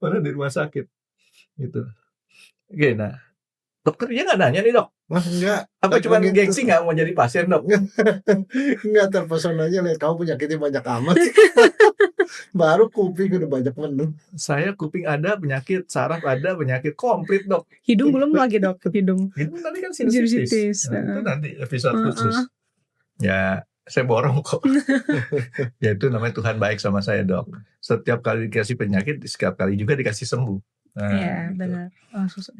Mana di rumah sakit gitu. Oke, nah dokternya nggak nanya nih dok. Enggak. Apa cuma gengsi nggak mau jadi pasien dok? Enggak, terpesona aja lihat kamu penyakitnya banyak amat. Baru kuping udah banyak menu. Saya kuping ada, penyakit saraf ada, penyakit komplit dok. Hidung belum lagi dok, hidung. Hidung tadi kan sinusitis. Nah, itu nanti episode khusus. Ya saya borong kok. Ya itu namanya Tuhan baik sama saya dok. Setiap kali dikasih penyakit, setiap kali juga dikasih sembuh. Iya gitu. benar.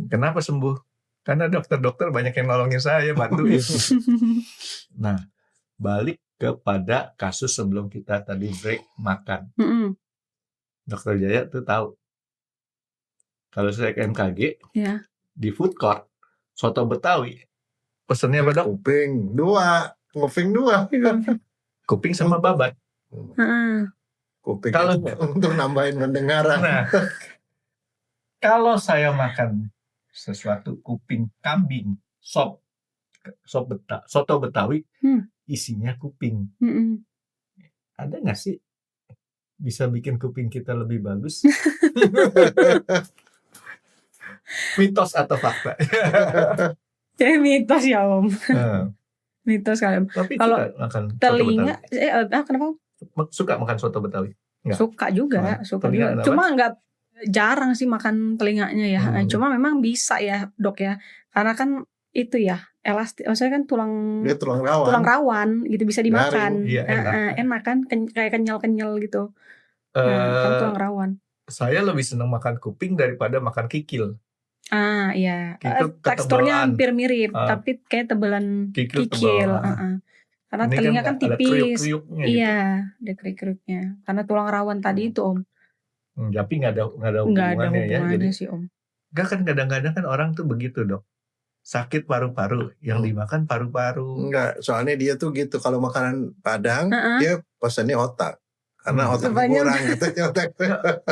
Kenapa sembuh? Karena dokter-dokter banyak yang nolongin saya, bantuin. Nah balik kepada kasus sebelum kita tadi break makan. Dokter Jaya tuh tahu. Kalau saya ke MKG di food court soto Betawi, pesennya apa dok? Kuping 2. Kuping 2. Kuping sama babat. Kuping kalau untuk nambahin pendengaran. Nah, kalau saya makan sesuatu kuping kambing, soto Betawi, isinya kuping. Ada nggak sih bisa bikin kuping kita lebih bagus? Mitos atau fakta? Ya mitos ya om. Mitos kalian. Tapi kalau makan telinga, kenapa? Suka makan soto Betawi? Enggak. Suka juga. Cuma nggak jarang sih makan telinganya ya. Cuma memang bisa ya dok ya. Karena kan itu ya elastik. Maksudnya kan tulang rawan gitu bisa dimakan. Enak kan, kayak kenyal gitu. Kan tulang rawan. Saya lebih senang makan kuping daripada makan kikil. Iya. Teksturnya hampir mirip, tapi kayak tebalan kikil. Karena ini telinga kan tipis. Iya, ada kriuk-kriuknya. Karena tulang rawan tadi itu om. Tapi nggak ada hubungannya ya. Jadi sih om. Kan kadang-kadang kan orang tuh begitu dok. Sakit paru-paru, yang dimakan paru-paru. Enggak, soalnya dia tuh gitu kalau makanan Padang dia pesannya otak. Karena otaknya kurang katanya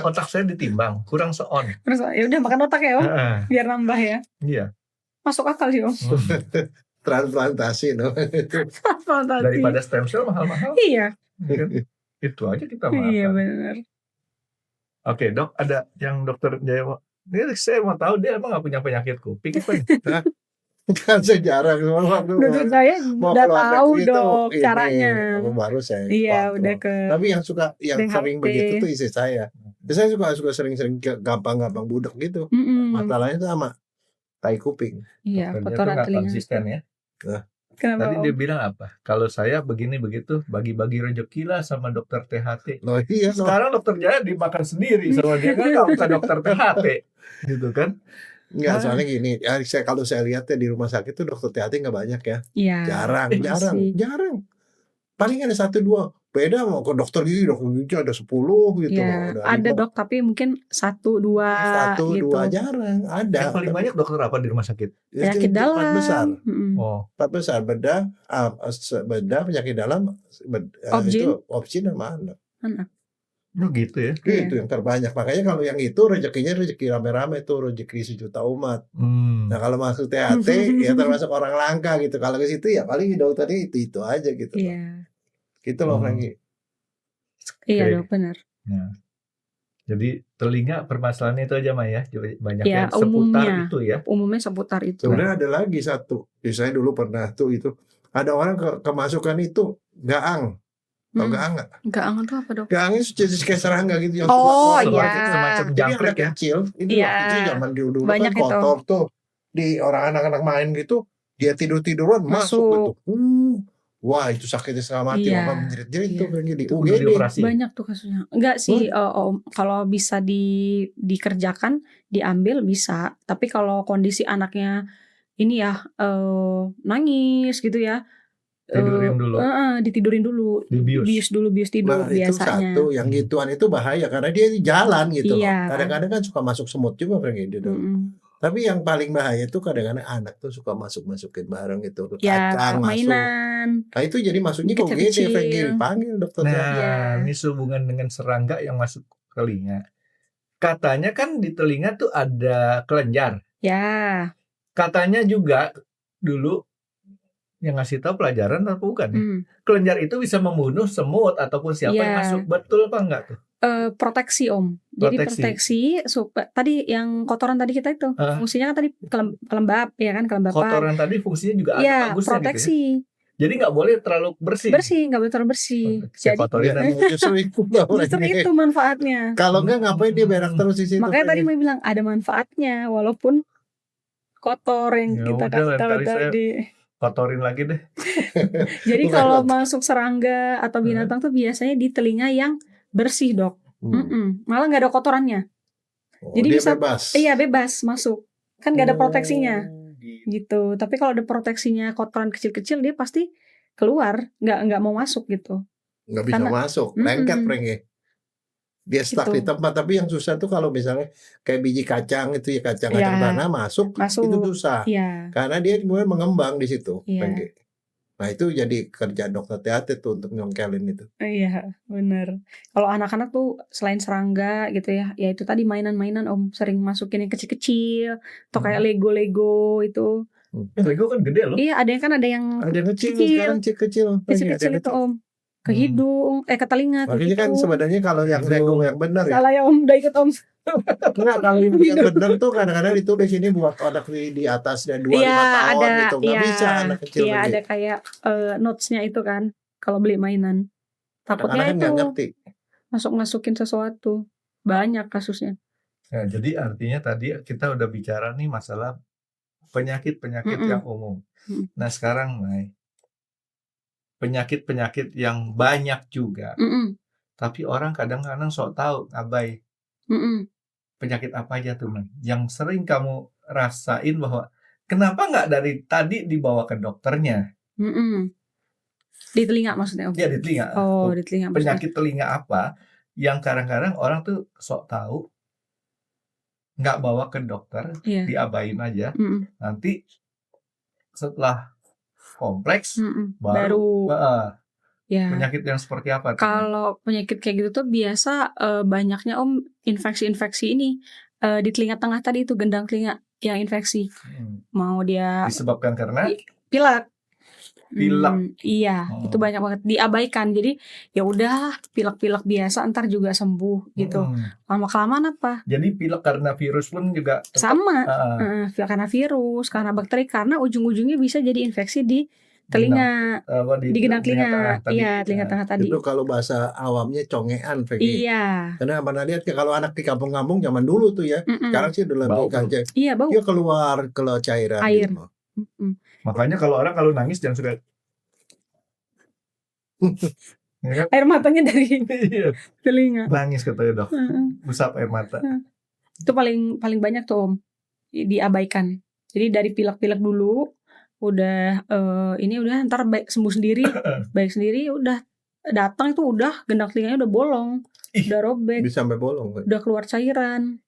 otak saya ditimbang, kurang seon. Ya udah makan otak ya om, biar nambah ya. Iya. Masuk akal sih om. Transplantasi no. Daripada stem cell mahal-mahal. Iya. Itu aja kita makan. Iya benar. Oke dok, ada yang dokter Jaya. Ini saya mau tahu dia emang nggak punya penyakit kuping apa? Kan sejarah dokter saya udah tahu dok caranya. Baru saya. Iya udah ke. Tapi yang sering begitu tuh istri saya. Saya suka sering-sering gampang budek gitu. Masalahnya tuh sama tai kuping. Iya, Dokter dia tuh kotoran nggak telinga. konsisten ya. Nah, Kenapa Tadi Om? dia bilang apa? Kalau saya begini begitu, bagi-bagi rezeki lah sama dokter THT. loh iya loh. Sekarang dokter Jaya dimakan sendiri sama dia, kan nggak bukan dokter THT, gitu kan? Enggak, Ah, soalnya gini, ya kalau saya lihat ya di rumah sakit tuh dokter THT nggak banyak ya. Iya, Jarang. Paling ada 1 2. Beda mau ke dokter gigi ada 10 gitu loh. ya Ada ada 5. dok, tapi mungkin 1 2 1 gitu. 2 jarang ada. yang paling banyak dokter apa di rumah sakit? Penyakit Itu 4 besar. dalam. Oh, 4 besar, bedah, penyakit dalam, Objin. itu opsi sama anak. Anak. oh gitu ya. Iya. Itu yang terbanyak. Makanya kalau yang itu rezekinya rezeki rame-rame tuh, rezeki sejuta umat. Nah, kalau masuk THT ya termasuk orang langka gitu. Kalau ke situ ya paling dokternya itu aja gitu loh. Iya. Gitu loh, Franky. Iya Oke. dok, benar. Nah, jadi telinga permasalahannya itu aja Mah ya, banyak Ya, yang seputar umumnya. itu ya. Umumnya seputar itu. Sebenarnya ada lagi satu. Saya dulu pernah tuh itu. Ada orang kemasukan itu gaang. Tahu gaang nggak? Gaang itu apa dok? Gaang itu kayak serangga gitu yang Oh, suka iya. gitu. Semacam Jadi jangkrik anak ya. kecil, ini Iya. waktu kecil zaman dulu Banyak kan kotor tuh. Di orang anak-anak main gitu, dia tiduran masuk gitu. Wah, itu sakitnya setengah mati. Iya. Mama menjerit-jerit tuh kayak di Itu kudu UGD. dioperasi. Banyak tuh kasusnya. Enggak sih, Om. Kalau bisa dikerjakan, diambil bisa. Tapi kalau kondisi anaknya ini ya nangis gitu ya, Tidurin dulu. ditidurin dulu, bius tidur Nah, itu biasanya. satu, yang gituan itu bahaya karena dia di jalan gitu loh. Iya. Kadang-kadang kan suka masuk semut juga Franky di dalam. Tapi yang paling bahaya itu kadang-kadang anak tuh suka masukin barang itu Ya, kacang masuk. mainan. Nah itu jadi masuknya ke UGD, Kecil-kecil. Franky dipanggil dokter. Nah, ini sehubungan dengan serangga yang masuk ke telinga. Katanya kan di telinga tuh ada kelenjar. Ya. Katanya juga dulu yang ngasih tahu pelajaran atau bukan ya? Kelenjar itu bisa membunuh semut ataupun siapa yang masuk. Betul apa enggak tuh? Proteksi Om. Jadi proteksi tadi yang kotoran tadi kita itu fungsinya kan tadi kelembab ya kan, kelembapan. Kotoran tadi fungsinya juga ada bagusnya proteksi. Gitu ya? Jadi nggak boleh terlalu bersih. Nggak boleh terlalu bersih. Jadi kotorin justru itu manfaatnya. Kalau enggak ngapain dia berak terus di situ. Makanya tadi mau bilang ada manfaatnya walaupun kotor yang kita kasih tahu tadi. Kotorin lagi deh. Jadi kalau masuk serangga atau binatang tuh biasanya di telinga yang bersih dok. Malah nggak ada kotorannya. Jadi dia bisa bebas. Iya bebas masuk. Kan nggak ada proteksinya. Gitu. Tapi kalau ada proteksinya kotoran kecil-kecil dia pasti keluar, nggak mau masuk gitu. Nggak bisa masuk, lengket Franky. Dia stuck Gitu. di tempat. Tapi yang susah tuh kalau misalnya kayak biji kacang itu ya kacang tanah masuk itu susah. Karena dia mulai mengembang di situ. Franky. Nah itu jadi kerjaan dokter THT tuh untuk nyongkelin itu. Iya benar. Kalau anak-anak tuh selain serangga gitu ya itu tadi mainan-mainan Om sering masukin yang kecil-kecil atau kayak Lego itu. Lego kan gede loh. Iya ada yang kecil sekarang kecil itu Om. Ke hidung, ke telinga. Makanya kan sebenarnya kalau yang Lego yang benar ya. Salah ya Om, udah ikut Om. Enggak, kalau yang benar tuh kadang-kadang ditulis ini buat anak di atas dan 2-5 tahun gitu. Nggak bisa anak kecil. Iya ada kayak notes-nya itu kan kalau beli mainan. Takutnya itu masukin sesuatu. Banyak kasusnya. Nah, jadi artinya tadi kita udah bicara nih masalah penyakit-penyakit yang umum. Nah sekarang penyakit-penyakit yang banyak juga. Tapi orang kadang-kadang sok tahu, abai. Penyakit apa aja tuh, Man? Yang sering kamu rasain bahwa kenapa nggak dari tadi dibawa ke dokternya? Di telinga maksudnya? Ya, di telinga. Oh, di telinga. Penyakit telinga apa yang kadang-kadang orang tuh sok tahu, nggak bawa ke dokter, diabain aja. Nanti setelah kompleks baru penyakit yang seperti apa? Kalau penyakit kayak gitu tuh biasa banyaknya Om infeksi-infeksi ini di telinga tengah tadi itu gendang telinga yang infeksi. Mau dia disebabkan karena pilek. Iya, itu banyak banget diabaikan. Jadi ya udah pilek-pilek biasa ntar juga sembuh gitu. Lama-kelamaan apa? Jadi pilek karena virus pun juga sama. Karena virus, karena bakteri, karena ujung-ujungnya bisa jadi infeksi di telinga, di gendang telinga telinga. tengah tadi. Iya, telinga tengah tadi. Itu kalau bahasa awamnya congean, Peggy. Iya. Karena pernah lihat kalau anak di kampung-kampung zaman dulu tuh ya, sekarang sih udah lebih kaca. Iya, bau. Dia keluar cairan air. gitu. Makanya kalau orang kalau nangis jangan suka ya kan? Air matanya dari Iya, telinga. nangis katanya dok, usap air mata. Itu paling banyak tuh Om, diabaikan. Jadi dari pilek-pilek dulu, udah ini udah ntar sembuh sendiri, baik sendiri, udah datang itu udah gendang telinganya udah bolong, udah robek, Bisa sampai bolong. udah keluar cairan.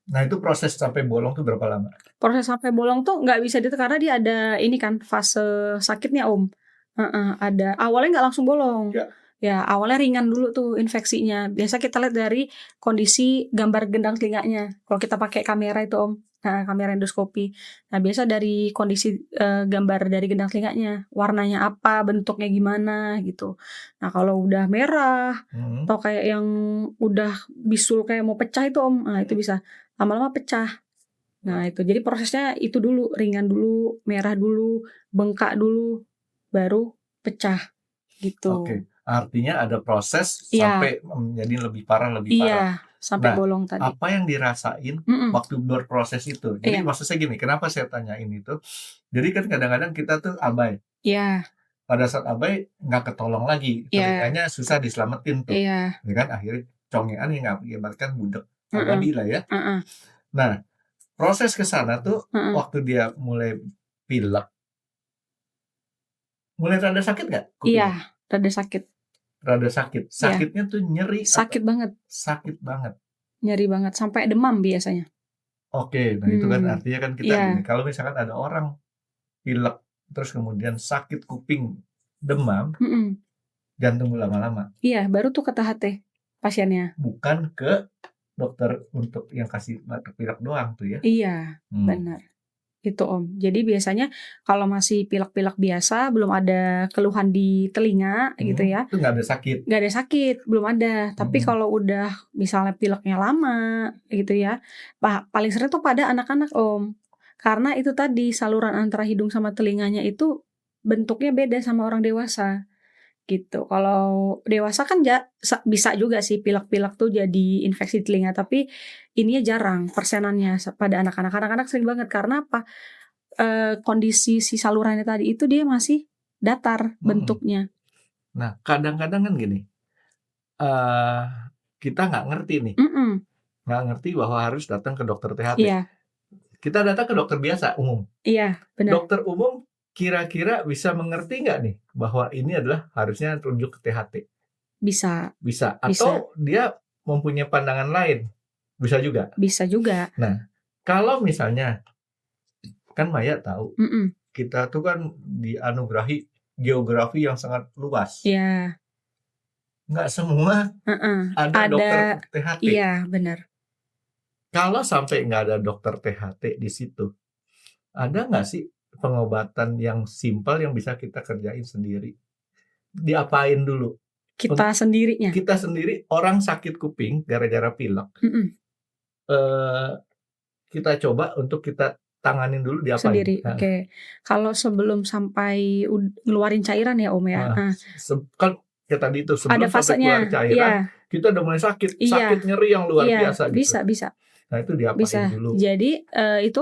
Nah itu proses sampai bolong tuh berapa lama? Proses sampai bolong tuh nggak bisa karena dia ada ini kan fase sakitnya Om. Ada awalnya nggak langsung bolong. Ya awalnya ringan dulu tuh infeksinya. Biasa kita lihat dari kondisi gambar gendang telinganya. Kalau kita pakai kamera itu Om, kamera endoskopi. Nah biasa dari kondisi gambar dari gendang telinganya, warnanya apa, bentuknya gimana gitu. Nah kalau udah merah atau kayak yang udah bisul kayak mau pecah itu Om, nah itu bisa lama-lama pecah. Nah itu jadi prosesnya itu dulu, ringan dulu, merah dulu, bengkak dulu, baru pecah gitu. Oke, artinya ada proses sampai menjadi lebih parah. Iya, sampai bolong tadi. Apa yang dirasain waktu berproses itu? Jadi maksud saya gini, kenapa saya tanyain itu? Jadi kan kadang-kadang kita tuh abai. Iya. Pada saat abai nggak ketolong lagi, telinganya susah diselamatin tuh. Iya. Kan akhirnya congean yang mengakibatkan budek. Tadi lah ya. Nah, proses ke sana tuh waktu dia mulai pilek, mulai rada sakit nggak? Iya, rada sakit. Rada sakit. Sakitnya tuh nyeri. Sakit banget. Sakit banget. Nyeri banget sampai demam biasanya. Oke, nah itu kan artinya kan kita gini, kalau misalkan ada orang pilek terus kemudian sakit kuping, demam, jangan tunggu lama-lama. Iya, baru tuh ke THT pasiennya. Bukan ke dokter untuk yang kasih batuk pilek doang tuh ya. Iya, benar. Itu Om. Jadi biasanya kalau masih pilek-pilek biasa, belum ada keluhan di telinga gitu ya. Itu nggak ada sakit. Nggak ada sakit, belum ada. Tapi kalau udah misalnya pileknya lama gitu ya, paling sering tuh pada anak-anak Om. Karena itu tadi saluran antara hidung sama telinganya itu bentuknya beda sama orang dewasa. Gitu. Kalau dewasa kan bisa juga sih pilek-pilek tuh jadi infeksi telinga, tapi ininya jarang persenannya pada anak-anak. Anak-anak sering banget karena apa? Kondisi si salurannya tadi itu dia masih datar bentuknya. Nah, kadang-kadang kan gini. Kita nggak ngerti nih. Nggak ngerti bahwa harus datang ke dokter THT. Iya. Kita datang ke dokter biasa umum. Iya, benar. Dokter umum kira-kira bisa mengerti nggak nih bahwa ini adalah harusnya rujuk ke THT? Bisa. Atau dia mempunyai pandangan lain? Bisa juga. Bisa juga. Nah, kalau misalnya kan Maya tahu kita tuh kan dianugerahi geografi yang sangat luas. Iya. Nggak semua ada dokter THT. Iya, benar. Kalau sampai nggak ada dokter THT di situ, ada nggak sih pengobatan yang simpel yang bisa kita kerjain sendiri? Diapain dulu? Kita sendirinya. Kita sendiri, orang sakit kuping gara-gara pilek. Kita coba untuk kita tanganin dulu diapain? Sendiri. Oke. Kalau sebelum sampai ngeluarin cairan ya Om ya. Kan ya tadi itu sebelum ada fasenya, sampai keluar cairan, kita udah mulai sakit nyeri yang luar biasa gitu. Bisa. Nah itu diapain dulu? Jadi itu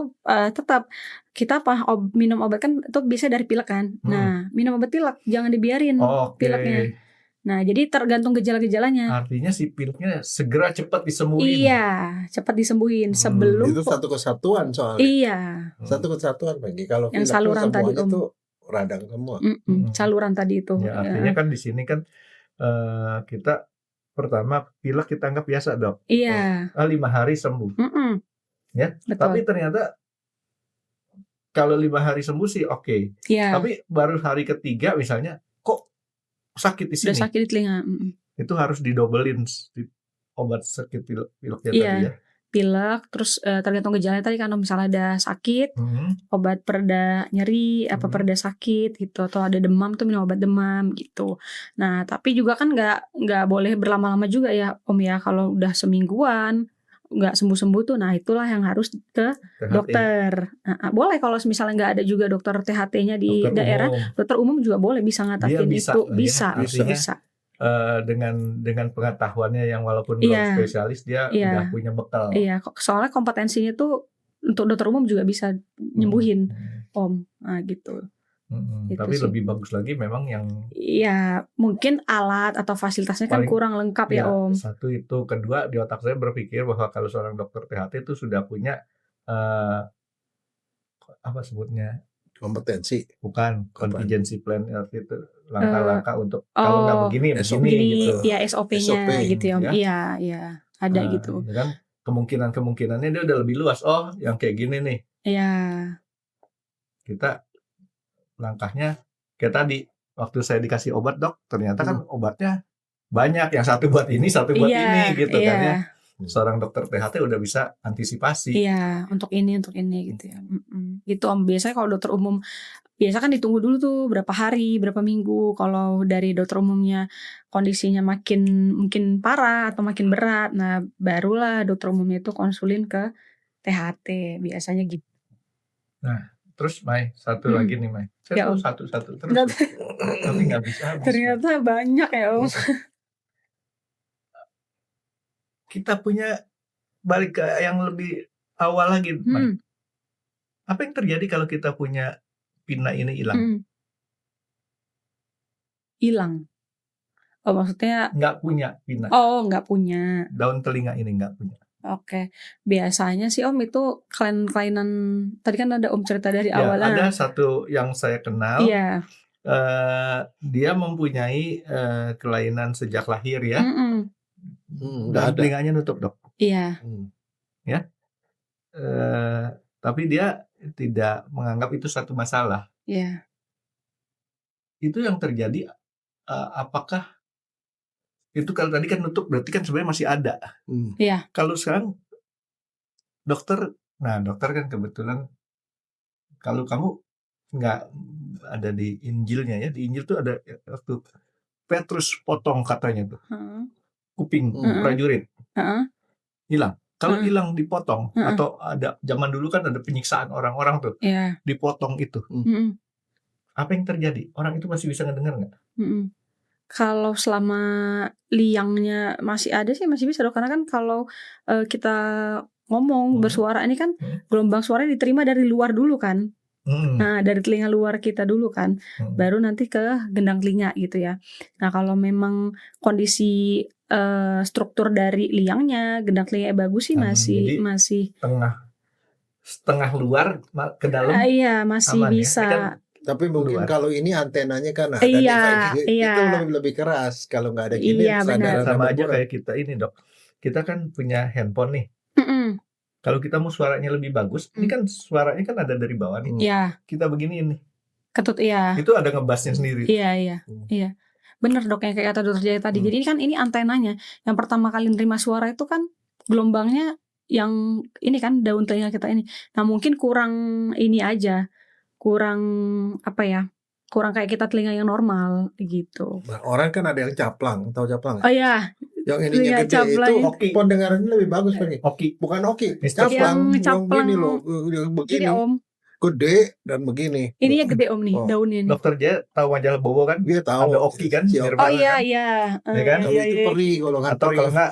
tetap kita minum obat kan itu bisa dari pilek kan. Nah minum obat pilek jangan dibiarin pileknya. Nah jadi tergantung gejala-gejalanya. Artinya si pileknya segera cepat disembuhin. Iya, cepat disembuhin sebelum. Itu satu kesatuan soalnya. Iya. Satu kesatuan bagi kalau yang saluran tadi itu radang semua. Saluran tadi itu. Ya, artinya kan di sini kan kita pertama pilek kita anggap biasa dok. Iya. 5 hari sembuh. Ya. Betul. Tapi ternyata kalau 5 hari sembuh sih oke. Iya. Tapi baru hari ketiga misalnya kok sakit di sini. Udah sakit di telinga. Itu harus didobelin obat sakit pileknya tadi ya. Pilek, terus tergantung gejalanya tadi kan misalnya ada sakit, obat pereda nyeri, pereda sakit gitu, atau ada demam tuh minum obat demam gitu. Nah tapi juga kan nggak boleh berlama-lama juga ya Om ya, kalau udah semingguan nggak sembuh-sembuh tuh, nah itulah yang harus ke THT. dokter. Boleh kalau misalnya nggak ada juga dokter THT-nya di Dokter daerah, umum. dokter umum juga boleh bisa Dia ngatasin bisa itu, lah ya. bisa. Artinya dengan pengetahuannya yang walaupun belum Iya, spesialis, dia udah punya bekal. iya. Soalnya kompetensinya tuh untuk dokter umum juga bisa nyembuhin, Om. Nah gitu. Gitu Tapi sih. lebih bagus lagi memang yang Iya, mungkin alat atau fasilitasnya kan paling kurang lengkap ya, Om. satu itu, kedua di otak saya berpikir bahwa kalau seorang dokter THT itu sudah punya apa sebutnya, kompetensi, bukan contingency plan, itu langkah-langkah untuk kalau nggak begini SOP. begini gitu. Ya SOP-nya SOP, gitu ya, Om. ya. Iya, ada gitu. Ya kan kemungkinannya dia udah lebih luas. Oh, yang kayak gini nih. Iya. Kita langkahnya kayak tadi waktu saya dikasih obat, Dok, ternyata kan obatnya banyak, yang satu buat ini, satu buat ini gitu kan ya. Seorang dokter THT udah bisa antisipasi. Iya, untuk ini gitu ya. Gitu Om. Biasanya kalau dokter umum biasa kan ditunggu dulu tuh berapa hari, berapa minggu. Kalau dari dokter umumnya kondisinya mungkin parah atau makin berat, nah barulah dokter umumnya itu konsulin ke THT, biasanya gitu. Nah, terus Mai, satu lagi nih Mai. Saya tuh satu-satu terus. Tapi nggak bisa habis. Ternyata banyak ya Om. Kita punya balik ke yang lebih awal lagi, Mai. Apa yang terjadi kalau kita punya pinna ini hilang? Hilang. Oh, maksudnya nggak punya pinna. Oh, nggak punya. Daun telinga ini nggak punya. Oke. Biasanya sih Om itu kelainan tadi kan ada Om cerita dari awalnya. Ada satu yang saya kenal. Iya. Dia mempunyai kelainan sejak lahir ya. Dan telinganya nutup, Dok. Iya. Ya. Tapi dia tidak menganggap itu satu masalah. Iya. Itu yang terjadi. Apakah itu kalau tadi kan nutup berarti kan sebenarnya masih ada. Iya. Kalau sekarang dokter kan kebetulan kalau kamu nggak ada di Injilnya ya, di Injil tuh ada waktu Petrus potong katanya tuh kuping prajurit hilang. Kalau hilang dipotong atau ada zaman dulu kan ada penyiksaan orang-orang tuh dipotong itu. Apa yang terjadi? Orang itu masih bisa ngedengar nggak? Kalau selama liangnya masih ada sih masih bisa Dok, karena kan kalau kita ngomong bersuara ini kan gelombang suaranya diterima dari luar dulu kan. Nah dari telinga luar kita dulu kan, baru nanti ke gendang telinga gitu ya. Nah kalau memang kondisi struktur dari liangnya, gendang telinga bagus sih masih setengah luar ke dalam. Iya masih aman, bisa. Ya? Kan tapi mungkin kalau ini antenanya kan ada itu lebih keras. Kalau nggak ada gini sama aja kayak kita ini Dok. Kita kan punya handphone nih. Kalau kita mau suaranya lebih bagus, ini kan suaranya kan ada dari bawah nih. Kita begini nih. Ketut iya. Itu ada ngebassnya sendiri. Iya. Bener Dok yang kayak kata Dokter Jaya tadi. Jadi kan ini antenanya. Yang pertama kali nerima suara itu kan gelombangnya yang ini kan daun telinga kita ini. Nah mungkin kurang ini aja. Kurang apa ya? Kurang kayak kita telinga yang normal gitu. Nah, orang kan ada yang caplang, tahu caplang? Oh iya. Yang ininya gede itu pendengarannya lebih bagus lagi. Bukan oki. Caplang gini loh, begini Om. Gede dan begini. Ininya gede Om nih, daunnya nih. Dokter Jaya tahu majalah Bobo kan? Dia tahu. Ada oki kan? Oh iya. Ya kan? Kalau itu perih kalau nggak atau kalau nggak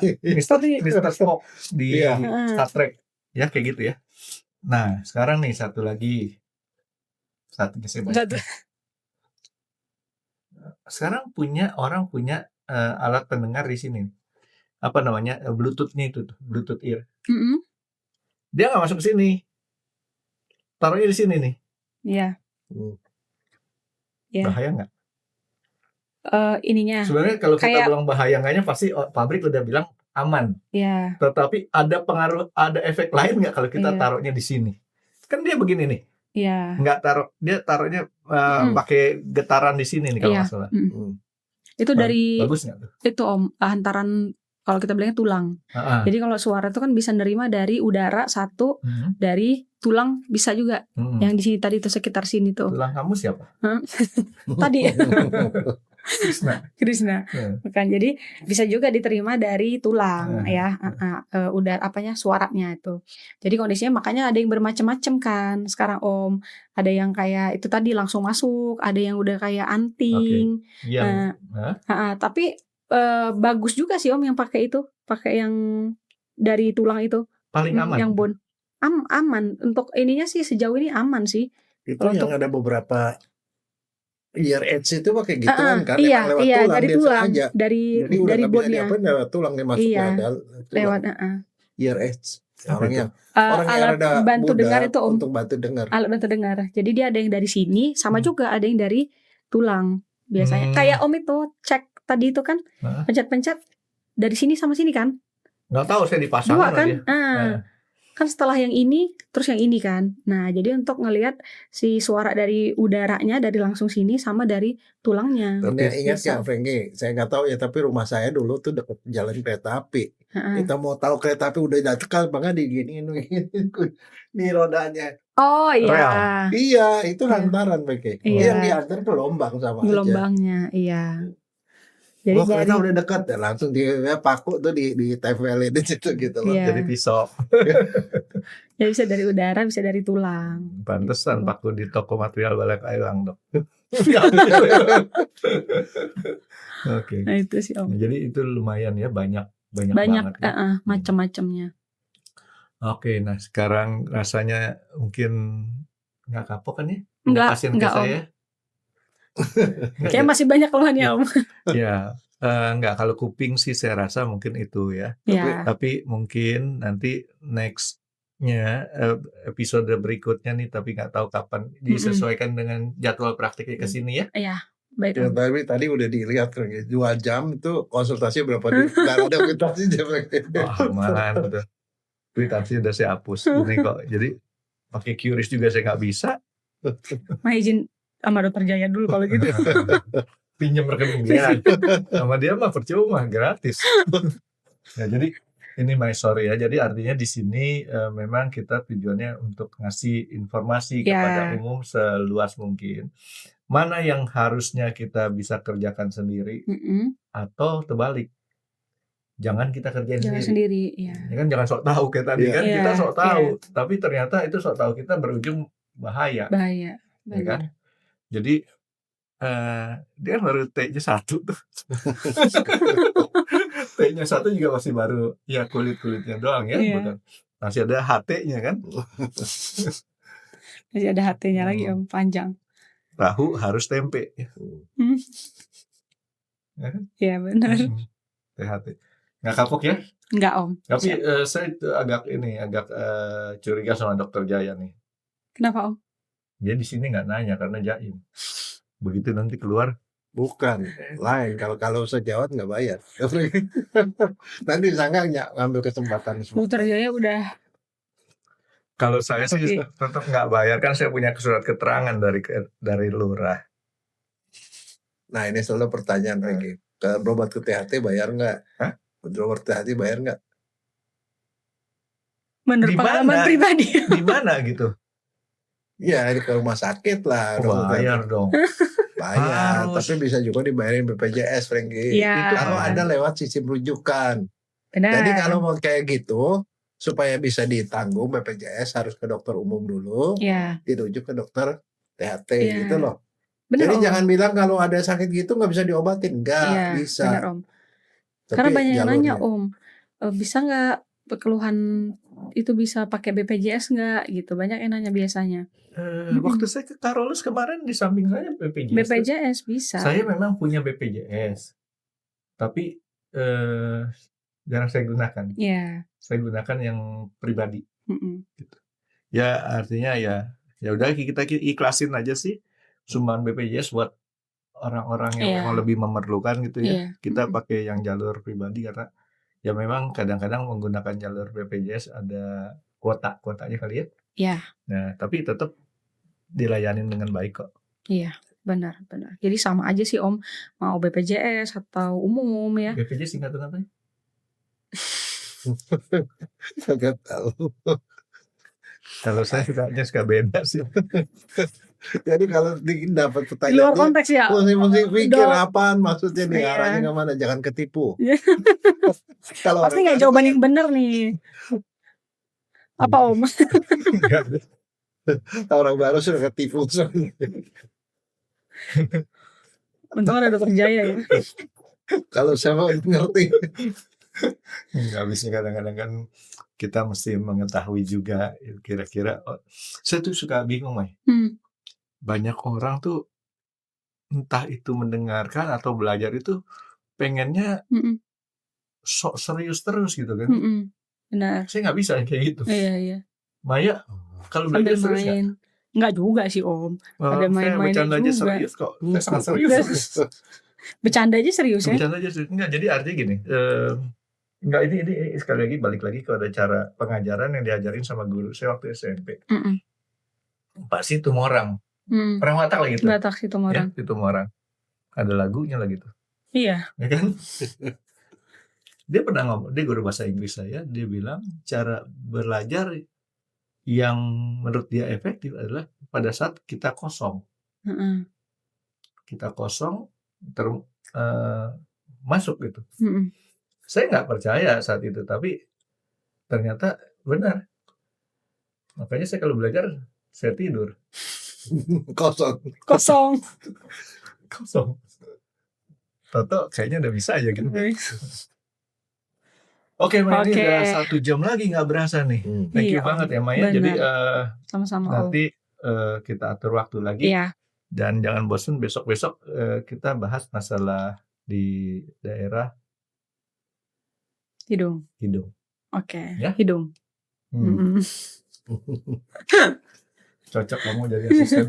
Mr. Spock di Star Trek. Ya kayak gitu ya. Nah sekarang nih satu lagi. Sekarang orang punya alat pendengar di sini. Apa namanya? Bluetooth-nya itu tuh, Bluetooth ear. Dia nggak masuk ke sini. Taruhnya di sini nih. Iya. Bahaya nggak? Ininya. Sebenarnya kalau kita bilang bahaya nggaknya pasti pabrik udah bilang aman. Iya. Tetapi ada pengaruh, ada efek lain nggak kalau kita taruhnya di sini? Kan dia begini nih. Iya. Nggak dia taruhnya pakai getaran di sini nih kalau nggak salah. Itu dari bagus nggak tuh? Itu Om, hantaran kalau kita bilangnya tulang. Jadi kalau suara itu kan bisa nerima dari udara satu, dari tulang bisa juga. Yang di sini tadi itu sekitar sini tuh. Tulang kamu siapa? Tadi. Krishna. Bukan. Jadi bisa juga diterima dari tulang ya, suaranya itu. Jadi kondisinya makanya ada yang bermacam-macam kan sekarang Om. Ada yang kayak itu tadi langsung masuk, ada yang udah kayak anting. Tapi bagus juga sih Om yang pakai yang dari tulang itu. Paling aman. Yang bone. Aman. Untuk ininya sih sejauh ini aman sih. Itu yang untuk, ada beberapa ear edge itu pakai gituan kan? Iya, lewat tulang dari dia tulang, sengaja. Jadi dari bone-nya. Lewat tulang dia masuk lewat ear edge. Orang yang alat ada bantu dengar itu Om. Untuk bantu dengar. Alat bantu dengar. Jadi dia ada yang dari sini, sama juga ada yang dari tulang biasanya. Kayak Om itu cek tadi itu kan, pencet-pencet dari sini sama sini kan? Nggak tahu saya dipasang. Dua kan? Kan setelah yang ini terus yang ini kan. Nah, jadi untuk ngelihat si suara dari udaranya dari langsung sini sama dari tulangnya. Tapi ingat ya Frankie, saya nggak tahu ya, tapi rumah saya dulu tuh dekat jalan kereta api. Kita mau tahu kereta api udah datang banget diginiin di rodanya. Oh iya. Real. Iya, itu hantaran Frankie. Yang diantar gelombang sama gelombangnya, iya. Jadi kereta udah dekat ya, langsung paku tuh ditempelin di situ gitu loh. Jadi pisau. Ya bisa dari udara, bisa dari tulang. Pantesan paku di toko material Balek Ailang Dok. Oke. Nah itu sih Om. Jadi itu lumayan ya, banyak banget. Macam-macamnya. Oke, nah sekarang rasanya mungkin nggak kapok kan ya? Enggak Om. Kayak masih banyak keluhannya Om. Ya, enggak, kalau kuping sih saya rasa mungkin itu ya. Tapi mungkin nanti next-nya episode berikutnya nih, tapi nggak tahu kapan, disesuaikan dengan jadwal praktiknya ke sini ya. Iya, baik. Ya, tapi tadi udah dilihat kan 2 jam itu konsultasi berapa duit? Kalau ada kwitansi malahan udah kwitansi udah saya hapus ini kok. Jadi pakai QRIS juga saya nggak bisa. Mah izin sama Dokter Jaya dulu kalau gitu. Pinjam rekening dia. Sama dia mah percuma, gratis. Ya, jadi ini my story ya. Jadi artinya di sini memang kita tujuannya untuk ngasih informasi kepada umum seluas mungkin. Mana yang harusnya kita bisa kerjakan sendiri atau terbalik. Jangan kita kerjain sendiri. Ya kan, jangan sok tahu kayak tadi kan, kita sok tahu, tapi ternyata itu sok tahu kita berujung bahaya. Ya kan? Jadi dia baru T-nya 1 tuh. T-nya 1 juga masih baru ya, kulit-kulitnya doang ya, bukan. Masih ada HT-nya kan. Masih ada HT-nya lagi Om, panjang. Tahu harus tempe. Ya benar. THT. Nggak kapok ya? Nggak Om. Tapi saya agak curiga sama Dokter Jaya nih. Kenapa Om? Dia di sini nggak nanya karena jaim. Begitu nanti keluar. Bukan, lain. Kalau sejawat nggak bayar. Nanti disangka ngambil kesempatan. Dokter Jaya udah. Kalau saya sih tetap nggak bayar, kan saya punya surat keterangan dari lurah. Nah ini selalu pertanyaan lagi. Berobat ke THT bayar nggak? Berobat ke THT bayar nggak? Menurut pengalaman pribadi. Di mana gitu? Iya, ke rumah sakit lah. Bayar dong. Bayar, tapi bisa juga dibayarin BPJS, Frankie. Ya. Kalau ada lewat sistem rujukan. Benar. Jadi kalau mau kayak gitu, supaya bisa ditanggung BPJS harus ke dokter umum dulu, dirujuk ke dokter THT gitu loh. Benar, jadi Om. Jangan bilang kalau ada sakit gitu nggak bisa diobatin, nggak bisa. Benar Om. Tapi karena banyak yang nanya Om, bisa nggak keluhan itu bisa pakai BPJS nggak gitu, banyak yang nanya biasanya. Waktu saya ke Karolus kemarin di samping saya BPJS. BPJS bisa. Saya memang punya BPJS, tapi jarang saya gunakan. Saya gunakan yang pribadi. Gitu. Ya artinya ya udah kita iklasin aja sih sumbangan BPJS buat orang-orang yang memang lebih memerlukan gitu ya. Kita pakai yang jalur pribadi karena ya memang kadang-kadang menggunakan jalur BPJS ada kuotanya kali ya. Nah, tapi tetap dilayanin dengan baik kok. Iya, benar. Jadi sama aja sih Om, mau BPJS atau umum ya. BPJS singkatan apa? Enggak tahu. Kalau saya suka beda sih. Jadi kalau dapat Di luar pertanyaannya konteks ya, mesti pikir Dok. apaan maksudnya nih, Iya. arahnya ke mana, jangan ketipu. Iya. Kalau Pasti orang nggak Garut jawaban kan yang bener nih. Apa Om? orang baru sudah ketipu soalnya. Untung ada dokter Jaya ya. Kalau saya mau ngerti. Nggak bisa, kadang-kadang kan kita mesti mengetahui juga kira-kira. Saya tuh suka bingung, Mai. Banyak orang tuh entah itu mendengarkan atau belajar itu pengennya sok serius terus gitu kan. Benar. Saya nggak bisa kayak gitu. Iya. Maya kalau Sambil belajar serius nggak? main. Nggak juga sih Om. Ada Saya main-mainnya bercanda aja juga. serius kok. Saya sangat serius. Bercanda aja serius ya. Bercanda aja serius. Enggak, jadi artinya gini. Enggak, ini sekali lagi balik lagi ke ada cara pengajaran yang diajarin sama guru saya waktu SMP. Pak Situmorang. Pernah Batak lah gitu. Batak Situmorang. Ya, Situmorang. Ada lagunya lah gitu. Iya. Ya kan? Dia pernah ngomong, dia guru bahasa Inggris saya, dia bilang cara belajar yang menurut dia efektif adalah pada saat kita kosong. Kita kosong, masuk gitu. Saya nggak percaya saat itu, tapi ternyata benar. Makanya saya kalau belajar, saya tidur. Kosong. Toto kayaknya udah bisa aja gitu. Oke, Maya, ini udah 1 jam lagi nggak berasa nih. Thank you banget ya Maya. Jadi sama-sama nanti kita atur waktu lagi. Iya. Dan jangan bosan, besok-besok kita bahas masalah di daerah hidung. Oke. Ya? Hidung. Cocok kamu jadi asisten.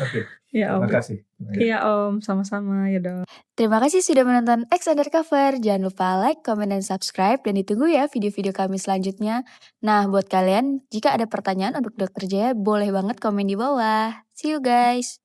Oke. Ya, Terima kasih. Iya Om, sama-sama ya dong. Terima kasih sudah menonton X Undercover. Jangan lupa like, comment, dan subscribe. Dan ditunggu ya video-video kami selanjutnya. Nah, buat kalian, jika ada pertanyaan untuk Dr. Jaya, boleh banget komen di bawah. See you guys.